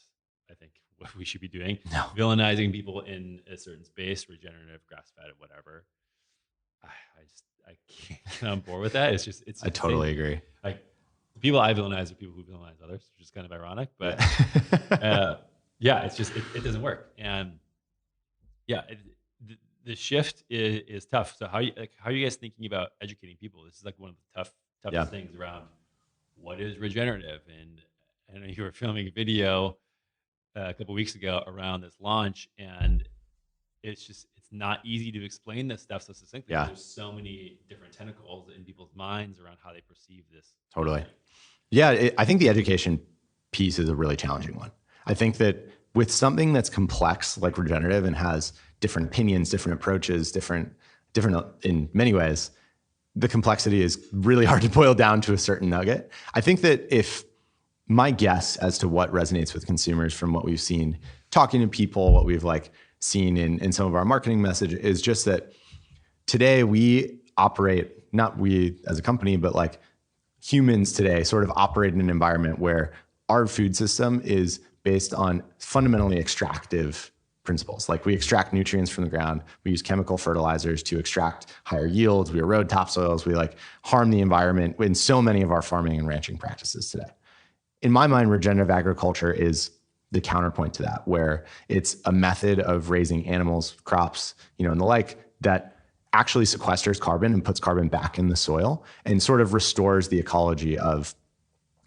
I think, what we should be doing. No. Villainizing people in a certain space, regenerative, grass-fed, whatever. I can't on board with that. I totally agree. Like, the people I villainize are people who villainize others, which is kind of ironic, but it's just, it doesn't work. And the shift is tough. So how are you guys thinking about educating people? This is like one of the toughest things around what is regenerative. And I know you were filming a video a couple of weeks ago around this launch, and it's not easy to explain this stuff so succinctly. Yeah. There's so many different tentacles in people's minds around how they perceive this. Totally. Yeah. I think the education piece is a really challenging one. I think that with something that's complex like regenerative and has different opinions, different approaches, different in many ways, the complexity is really hard to boil down to a certain nugget. I think that if my guess as to what resonates with consumers from what we've seen talking to people, what we've like seen in some of our marketing message is just that today we operate, not we as a company, but like humans today sort of operate in an environment where our food system is based on fundamentally extractive principles. Like we extract nutrients from the ground, we use chemical fertilizers to extract higher yields, we erode topsoils, we like harm the environment in so many of our farming and ranching practices today. In my mind, regenerative agriculture is the counterpoint to that, where it's a method of raising animals, crops, and the like that actually sequesters carbon and puts carbon back in the soil and sort of restores the ecology of,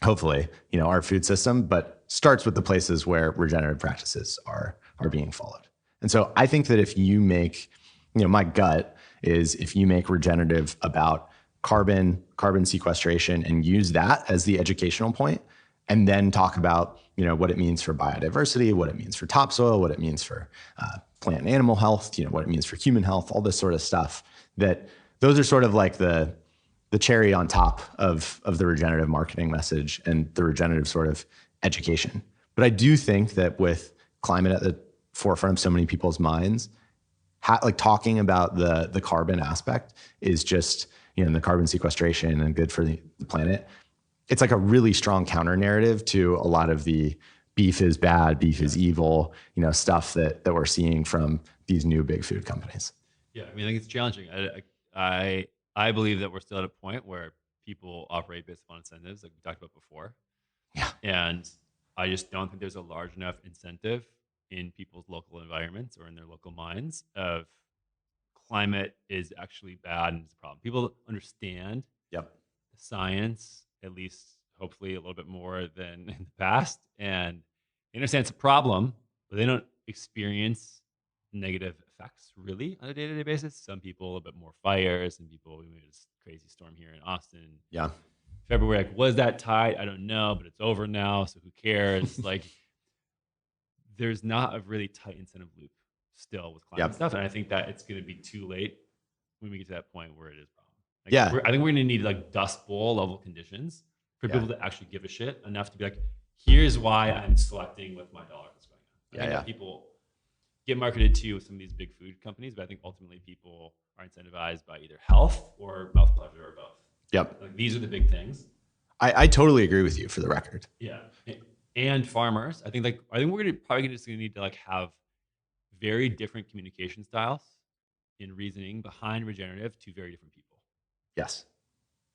hopefully, our food system, but starts with the places where regenerative practices are being followed. And so I think that if you make, my gut is if you make regenerative about carbon sequestration and use that as the educational point, and then talk about, what it means for biodiversity, what it means for topsoil, what it means for plant and animal health, what it means for human health, all this sort of stuff, that those are sort of like the cherry on top of the regenerative marketing message and the regenerative sort of education. But I do think that with climate at the forefront of so many people's minds, like talking about the carbon aspect is just, the carbon sequestration and good for the planet. It's like a really strong counter narrative to a lot of the beef is bad, beef is evil, stuff that we're seeing from these new big food companies. Yeah, I think it's challenging. I believe that we're still at a point where people operate based on incentives, like we talked about before. Yeah. And I just don't think there's a large enough incentive in people's local environments or in their local minds of climate is actually bad and it's a problem. People understand Yep. the science, at least hopefully a little bit more than in the past. And they understand it's a problem, but they don't experience negative effects really on a day-to-day basis. Some people a bit more fires, and people, we had this crazy storm here in Austin. Yeah. February, like, was that tide? I don't know, but it's over now, so who cares? Like, there's not a really tight incentive loop still with climate stuff, and I think that it's going to be too late when we get to that point where it is a problem. Like, yeah, I think we're going to need like Dust Bowl level conditions for people to actually give a shit enough to be like, here's why I'm selecting with my dollar that's going on. I think that people get marketed to with some of these big food companies, but I think ultimately people are incentivized by either health or mouth pleasure or both. Yep. Like, these are the big things. I totally agree with you, for the record. Yeah. And farmers, I think we're probably just gonna need to like have very different communication styles in reasoning behind regenerative to very different people. Yes.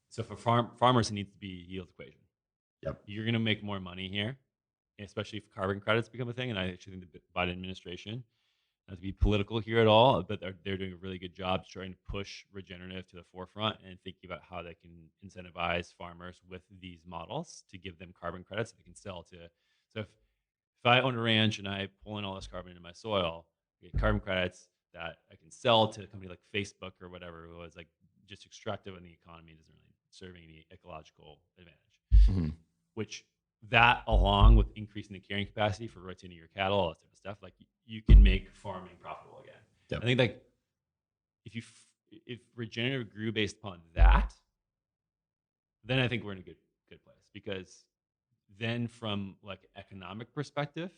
So for farmers, it needs to be yield equation. Yep. You're gonna make more money here, especially if carbon credits become a thing. And I actually think the Biden administration, not to be political here at all, but they're doing a really good job trying to push regenerative to the forefront and thinking about how they can incentivize farmers with these models to give them carbon credits that they can sell to. So if I own a ranch and I pull in all this carbon into my soil, I get carbon credits that I can sell to a company like Facebook or whatever, who is like just extractive in the economy, doesn't really serving any ecological advantage. Mm-hmm. Which that, along with increasing the carrying capacity for rotating your cattle, all that type of stuff, like you can make farming profitable again. Yep. I think like if regenerative grew based upon that, then I think we're in a good place, because then from like economic perspective,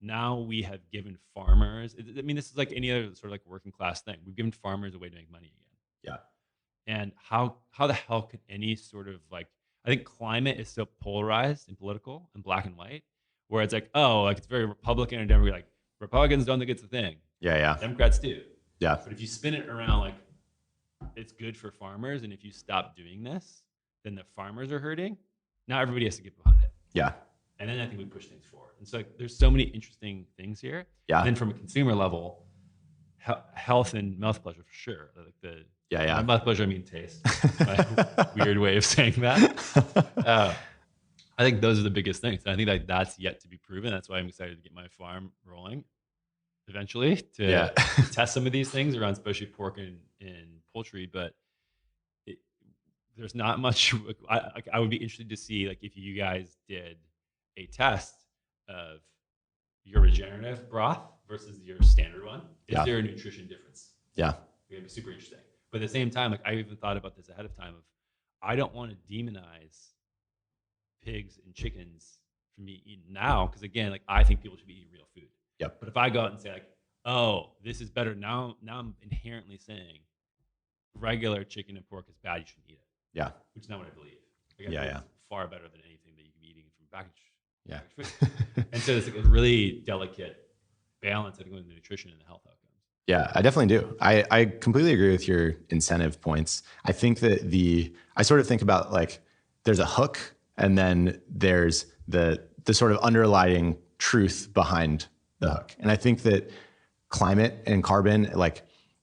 now we have given farmers. I mean, this is like any other sort of like working class thing. We've given farmers a way to make money again. Yeah. And how the hell could any sort of like, I think climate is so polarized and political and black and white, where it's like, oh, like it's very Republican and Democrat. Like Republicans don't think it's a thing. Yeah. Democrats do. Yeah. But if you spin it around like it's good for farmers, and if you stop doing this, then the farmers are hurting. Now everybody has to get behind it. Yeah. And then I think we push things forward. And so like, there's so many interesting things here. Yeah. And then from a consumer level, health and mouth pleasure for sure. Like by mouth pleasure, I mean taste. My weird way of saying that. I think those are the biggest things. And I think that that's yet to be proven. That's why I'm excited to get my farm rolling eventually to test some of these things around, especially pork and poultry. But there's not much. I would be interested to see like if you guys did a test of your regenerative broth versus your standard one. Is there a nutrition difference? Yeah. It's going to be super interesting. But at the same time, like I even thought about this ahead of time of I don't want to demonize pigs and chickens for me eating now. Because again, like I think people should be eating real food. Yep. But if I go out and say like, oh, this is better now I'm inherently saying regular chicken and pork is bad, you shouldn't eat it. Yeah. Which is not what I believe. Like, It's far better than anything that you can be eating from packaged food. And so it's like a really delicate balance, I think, with the nutrition and the health outcomes. Yeah, I definitely do. I completely agree with your incentive points. I think that I sort of think about like there's a hook and then there's the sort of underlying truth behind the hook. And I think that climate and carbon, like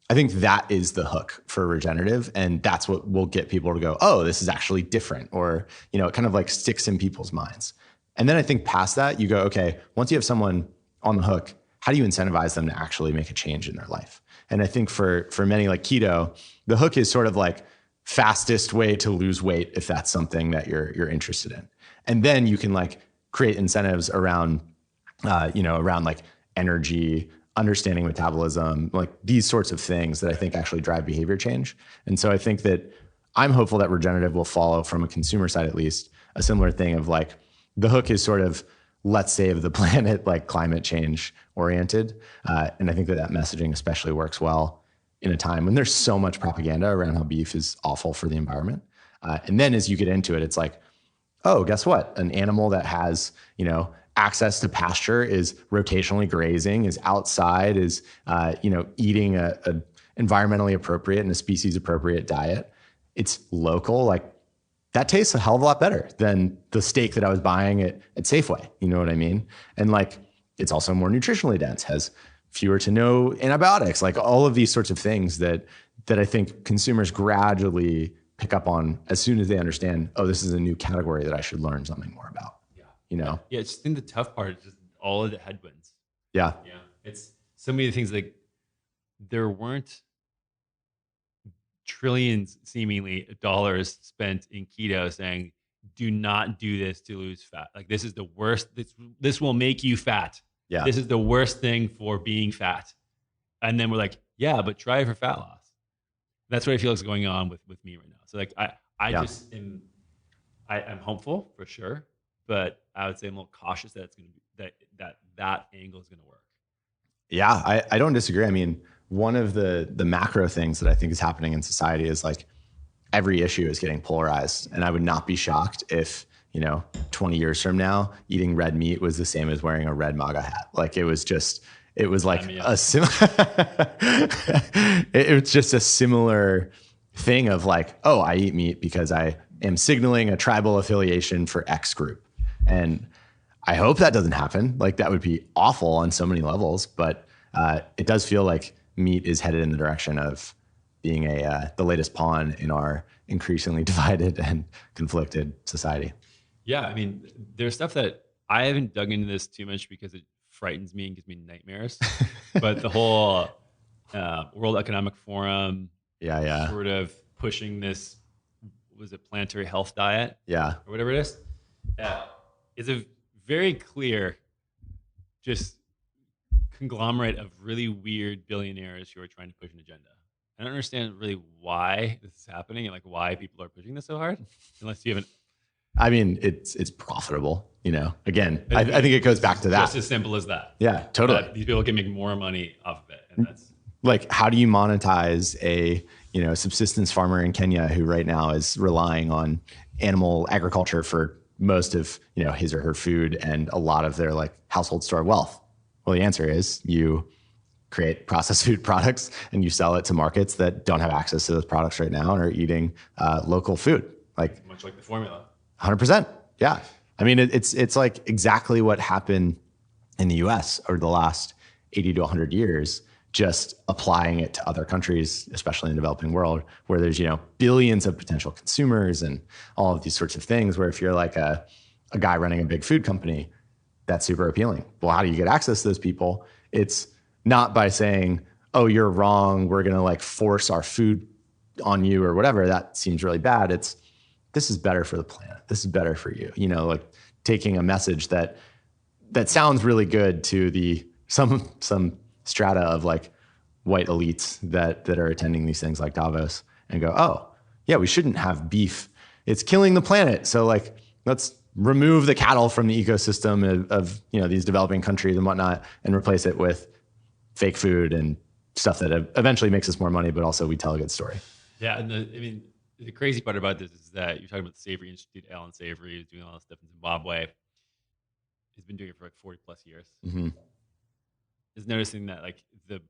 I think that is the hook for regenerative. And that's what will get people to go, oh, this is actually different. Or, it kind of like sticks in people's minds. And then I think past that, you go, okay, once you have someone on the hook, how do you incentivize them to actually make a change in their life? And I think for many like keto, the hook is sort of like fastest way to lose weight if that's something that you're interested in. And then you can like create incentives around, around like energy, understanding metabolism, like these sorts of things that I think actually drive behavior change. And so I think that I'm hopeful that regenerative will follow from a consumer side, at least a similar thing of like the hook is sort of let's save the planet, like climate change oriented. And I think that messaging especially works well in a time when there's so much propaganda around how beef is awful for the environment. And then as you get into it, it's like, oh, guess what? An animal that has, access to pasture, is rotationally grazing, is outside, is, eating a environmentally appropriate and a species appropriate diet. It's local. Like that tastes a hell of a lot better than the steak that I was buying at Safeway. You know what I mean? And like, it's also more nutritionally dense, has fewer to no antibiotics, like all of these sorts of things that I think consumers gradually pick up on as soon as they understand, oh, this is a new category that I should learn something more about. Yeah. Yeah. I think the tough part is just all of the headwinds. Yeah. Yeah. It's so many things like there weren't trillions seemingly dollars spent in keto saying, do not do this to lose fat. Like this is the worst. This will make you fat. Yeah. This is the worst thing for being fat. And then we're like, yeah, but try it for fat loss. That's what I feel is going on with me right now. So like I'm hopeful for sure, but I would say I'm a little cautious that it's going to be that angle is going to work. Yeah, I don't disagree. I mean, one of the macro things that I think is happening in society is like every issue is getting polarized. And I would not be shocked if, 20 years from now, eating red meat was the same as wearing a red MAGA hat. Like it was like a similar, it was just a similar thing of like, oh, I eat meat because I am signaling a tribal affiliation for X group. And I hope that doesn't happen. Like that would be awful on so many levels, but it does feel like meat is headed in the direction of being the latest pawn in our increasingly divided and conflicted society. Yeah, I mean, there's stuff that I haven't dug into this too much because it frightens me and gives me nightmares. But the whole World Economic Forum, sort of pushing this, was it planetary health diet? Yeah, or whatever it is a very clear, just conglomerate of really weird billionaires who are trying to push an agenda. I don't understand really why this is happening and like why people are pushing this so hard, unless you haven't. I mean, it's profitable, again, I think it goes back to that. Just as simple as that. Yeah, totally. These people can make more money off of it. And that's like, how do you monetize a, subsistence farmer in Kenya who right now is relying on animal agriculture for most of, his or her food and a lot of their like household store wealth? Well, the answer is you create processed food products and you sell it to markets that don't have access to those products right now and are eating local food. Like much like the formula. 100%. Yeah. I mean, it's like exactly what happened in the US over the last 80 to 100 years, just applying it to other countries, especially in the developing world, where there's, billions of potential consumers and all of these sorts of things, where if you're like a guy running a big food company, that's super appealing. Well, how do you get access to those people? It's not by saying, oh, you're wrong, we're going to like force our food on you or whatever. That seems really bad. This is better for the planet. This is better for you. Like taking a message that sounds really good to some strata of like white elites that are attending these things like Davos and go, oh yeah, we shouldn't have beef. It's killing the planet. So like, let's remove the cattle from the ecosystem of these developing countries and whatnot, and replace it with fake food and stuff that eventually makes us more money, but also we tell a good story. Yeah, and the crazy part about this is that you're talking about the Savory Institute. Alan Savory is doing all this stuff in Zimbabwe. He's been doing it for like 40 plus years. Mm-hmm. Is noticing that like the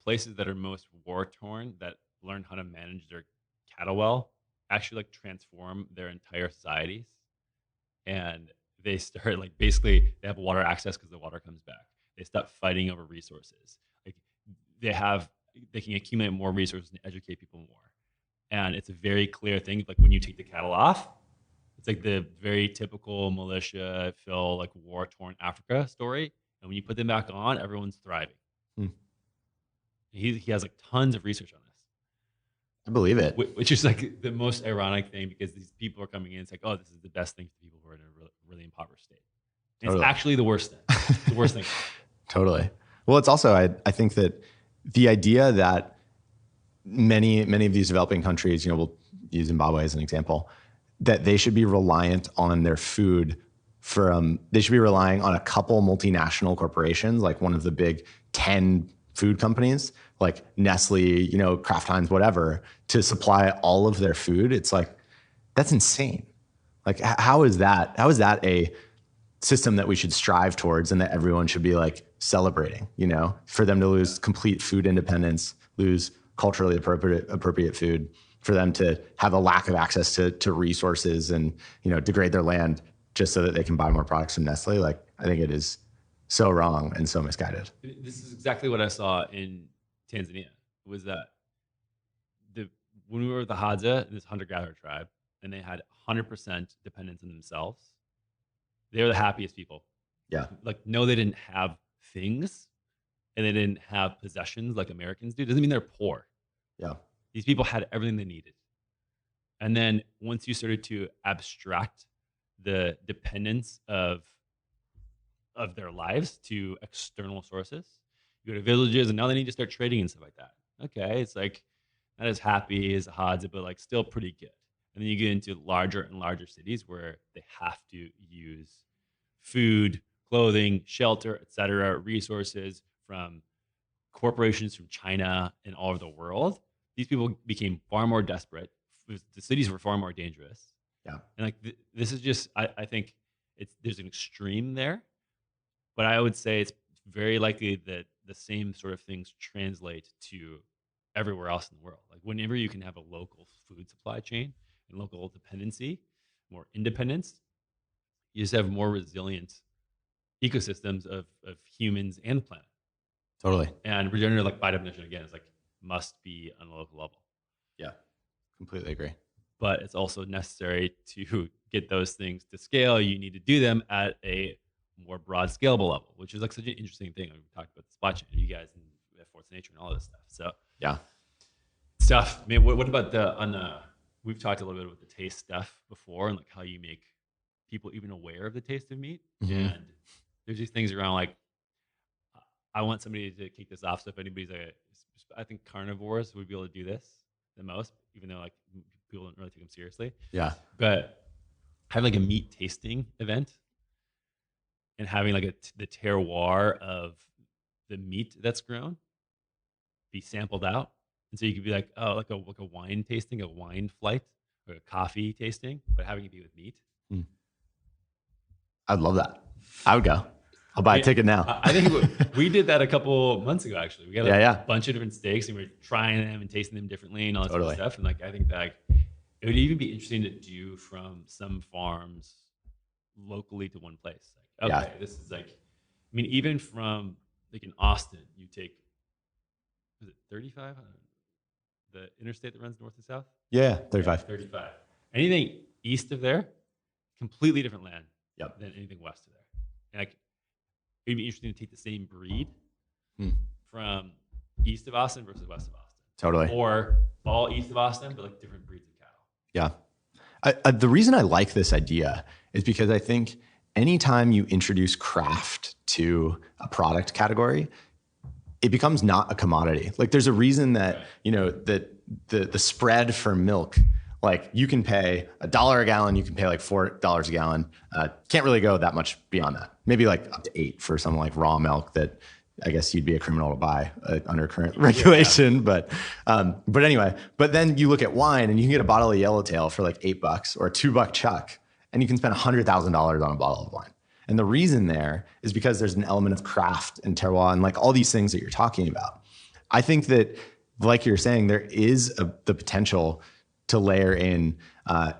places that are most war torn, that learn how to manage their cattle well, actually like transform their entire societies. And they start like, basically they have water access because the water comes back. They stop fighting over resources. Like they can accumulate more resources and educate people more. And it's a very clear thing. Like when you take the cattle off, it's like the very typical militia, like war torn Africa story. And when you put them back on, everyone's thriving. He has like tons of research on this. I believe it. Which is like the most ironic thing, because these people are coming in. It's like, oh, this is the best thing for people who are in a really impoverished state. And It's actually the worst thing. The worst thing. Totally. Well, it's also, I think that the idea that many of these developing countries, we'll use Zimbabwe as an example, that they should be reliant on their food they should be relying on a couple multinational corporations, like one of the big 10 food companies, like Nestle, Kraft Heinz, whatever, to supply all of their food. It's like, that's insane. Like, how is that a system that we should strive towards and that everyone should be like celebrating, for them to lose complete food independence, lose culturally appropriate food, for them to have a lack of access to resources and, degrade their land just so that they can buy more products from Nestle. Like, I think it is so wrong and so misguided. This is exactly what I saw in Tanzania, was that when we were with the Hadza, this hunter-gatherer tribe, and they had 100% dependence on themselves, they were the happiest people. Yeah. Like, no, they didn't have things and they didn't have possessions like Americans do. Doesn't mean they're poor. Yeah. These people had everything they needed. And then once you started to abstract the dependence of their lives to external sources, you go to villages and now they need to start trading and stuff like that. Okay, it's like not as happy as Hadza, but like still pretty good. And then you get into larger and larger cities where they have to use food, clothing, shelter, etc., resources from corporations from China and all over the world. These people became far more desperate. The cities were far more dangerous. Yeah. And like this is just, I think there's an extreme there, but I would say it's very likely that the same sort of things translate to everywhere else in the world. Like whenever you can have a local food supply chain and local dependency, more independence, you just have more resilient ecosystems of humans and the planet. Totally. And regenerative, like by definition, again, is like must be on a local level. Yeah, completely agree. But it's also necessary to get those things to scale. You need to do them at a more broad scalable level, which is like such an interesting thing. We talked about the supply chain, you guys, and Force Nature and all this stuff. So yeah, stuff. I mean, what about we've talked a little bit about the taste stuff before, and like how you make people even aware of the taste of meat. Mm-hmm. And there's these things around like, I want somebody to kick this off. So if anybody's I think carnivores would be able to do this the most, even though like people don't really take them seriously. Yeah. But have like a meat tasting event and having like the terroir of the meat that's grown be sampled out. And so you could be like, oh, like a wine tasting, a wine flight, or a coffee tasting, but having it be with meat. I'd love that. I would go. I'll buy a ticket now. I think we did that a couple months ago, actually. We got a bunch of different steaks and we were trying them and tasting them differently and all that sort of stuff. And like, I think that it would even be interesting to do from some farms locally to one place. Like, okay, this is like, I mean, even from like in Austin, you take, was it 35? The interstate that runs north and south? Yeah, 35. 35. Anything east of there, completely different land than anything west of there. And like, it'd be interesting to take the same breed from east of Austin versus west of Austin. Totally. Or all east of Austin, but like different breeds of cattle. Yeah. The reason I like this idea is because I think anytime you introduce craft to a product category, it becomes not a commodity. Like there's a reason that, that the spread for milk, like you can pay $1 a gallon, you can pay like $4 a gallon. Can't really go that much beyond that. Maybe like up to $8 for some like raw milk that I guess you'd be a criminal to buy under current regulation. Yeah. But anyway, but then you look at wine and you can get a bottle of Yellowtail for like $8 or a $2 chuck, and you can spend $100,000 on a bottle of wine. And the reason there is because there's an element of craft and terroir and like all these things that you're talking about. I think that, like you're saying, there is the potential to layer in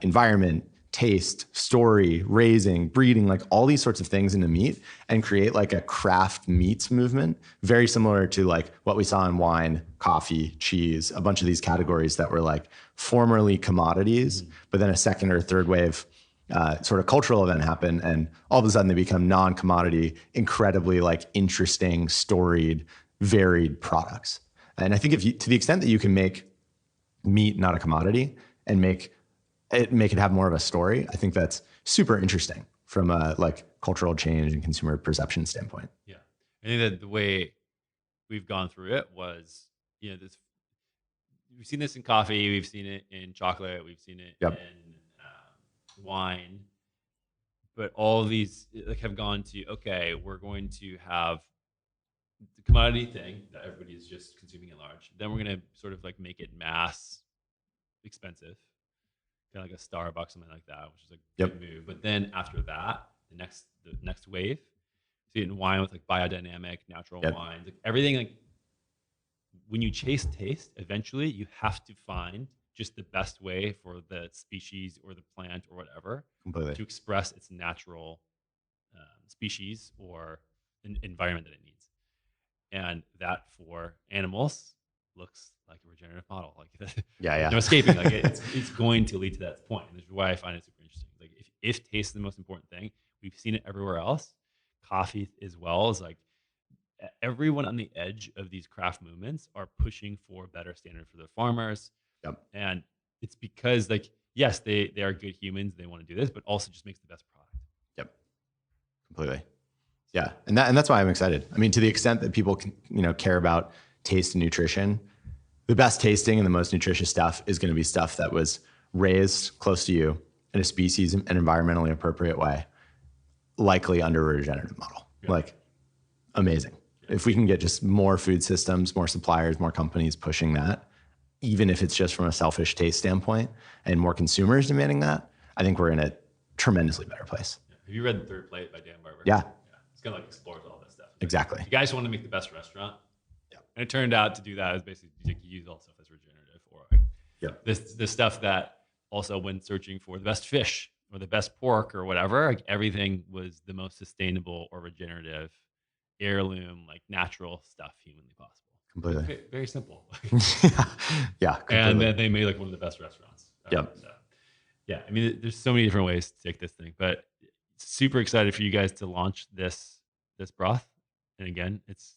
environment, taste, story, raising, breeding, like all these sorts of things into meat and create like a craft meats movement, very similar to like what we saw in wine, coffee, cheese, a bunch of these categories that were like formerly commodities, but then a second or third wave sort of cultural event happen, and all of a sudden they become non-commodity, incredibly like interesting, storied, varied products. And I think to the extent that you can make meat not a commodity and make it have more of a story, I think that's super interesting from a like cultural change and consumer perception standpoint. Yeah, I think that the way we've gone through it was, we've seen this in coffee, we've seen it in chocolate, we've seen it in wine, but all of these like have gone to, okay, we're going to have the commodity thing that everybody is just consuming at large. Then we're going to sort of like make it mass expensive, kind of like a Starbucks, something like that, which is a good move. But then after that, the next wave, see it in wine with like biodynamic, natural wines, like everything. Like when you chase taste, eventually you have to find just the best way for the species or the plant or whatever to express its natural species or environment that it needs. And that for animals looks like a regenerative model. Like no escaping. Like it's going to lead to that point. And this is why I find it super interesting. Like if taste is the most important thing, we've seen it everywhere else. Coffee as well is like everyone on the edge of these craft movements are pushing for better standard for the farmers. Yep. And it's because like, yes, they are good humans. They want to do this, but also just makes the best product. Yep. Completely. Yeah. And that's why I'm excited. I mean, to the extent that people can, care about taste and nutrition, the best tasting and the most nutritious stuff is going to be stuff that was raised close to you in a species and environmentally appropriate way, likely under a regenerative model. Yeah. Like amazing. Yeah. If we can get just more food systems, more suppliers, more companies pushing that, even if it's just from a selfish taste standpoint and more consumers demanding that, I think we're in a tremendously better place. Yeah. Have you read The Third Plate by Dan Barber? Yeah. It's kind of like explores all this stuff. Exactly. You guys want to make the best restaurant. Yeah. And it turned out to do that is basically you use all stuff that's regenerative or like this stuff that also when searching for the best fish or the best pork or whatever, like everything was the most sustainable or regenerative, heirloom, like natural stuff humanly possible. Completely. Very, very simple. Yeah. Completely. And then they made like one of the best restaurants. So, yeah. I mean, there's so many different ways to take this thing, but super excited for you guys to launch this broth. And again, it's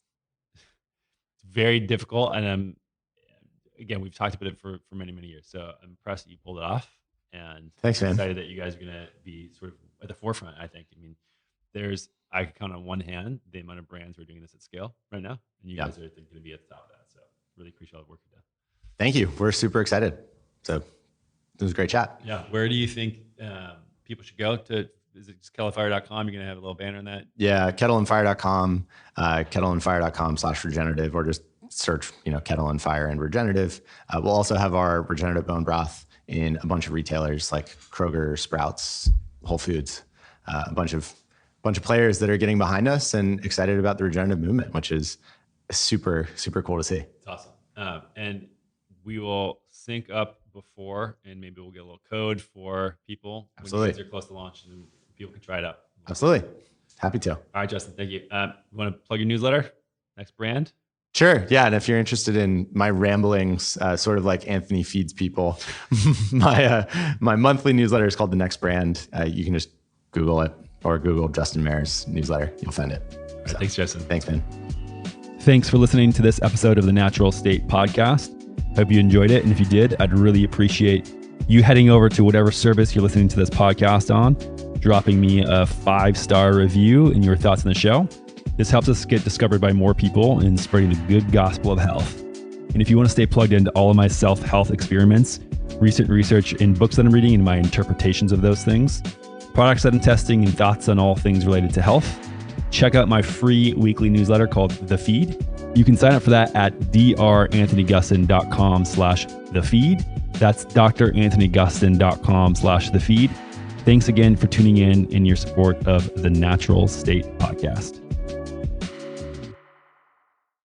very difficult. And again, we've talked about it for many, many years. So I'm impressed that you pulled it off. And thanks, man. Excited that you guys are going to be sort of at the forefront, I think. I mean, I can count on one hand the amount of brands who are doing this at scale right now. And you guys are going to be at the top of that. So really appreciate all the work you've done. Thank you. We're super excited. So it was a great chat. Yeah. Where do you think people should go to? Is it just kettleandfire.com? You're going to have a little banner in that? Yeah. Kettleandfire.com, kettleandfire.com/regenerative, or just search, Kettle and Fire and Regenerative. We'll also have our regenerative bone broth in a bunch of retailers like Kroger, Sprouts, Whole Foods, a bunch of players that are getting behind us and excited about the regenerative movement, which is super, super cool to see. It's awesome. And we will sync up before, and maybe we'll get a little code for people when you guys are close to launch and people can try it out. Absolutely. Happy to. All right, Justin, thank you. You want to plug your newsletter? Next Brand? Sure. Yeah. And if you're interested in my ramblings, sort of like Anthony feeds people, my monthly newsletter is called The Next Brand. You can just Google it or Google Justin Mayer's newsletter. You'll find it. All right, thanks, Justin. Thanks, man. Thanks for listening to this episode of the Natural State Podcast. Hope you enjoyed it. And if you did, I'd really appreciate you heading over to whatever service you're listening to this podcast on dropping me a 5-star review and your thoughts on the show. This helps us get discovered by more people and spreading the good gospel of health. And if you want to stay plugged into all of my self-health experiments, recent research and books that I'm reading and my interpretations of those things, products that I'm testing, and thoughts on all things related to health, check out my free weekly newsletter called The Feed. You can sign up for that at dranthonygustin.com/thefeed. That's dranthonygustin.com/thefeed. Thanks again for tuning in and your support of the Natural State Podcast.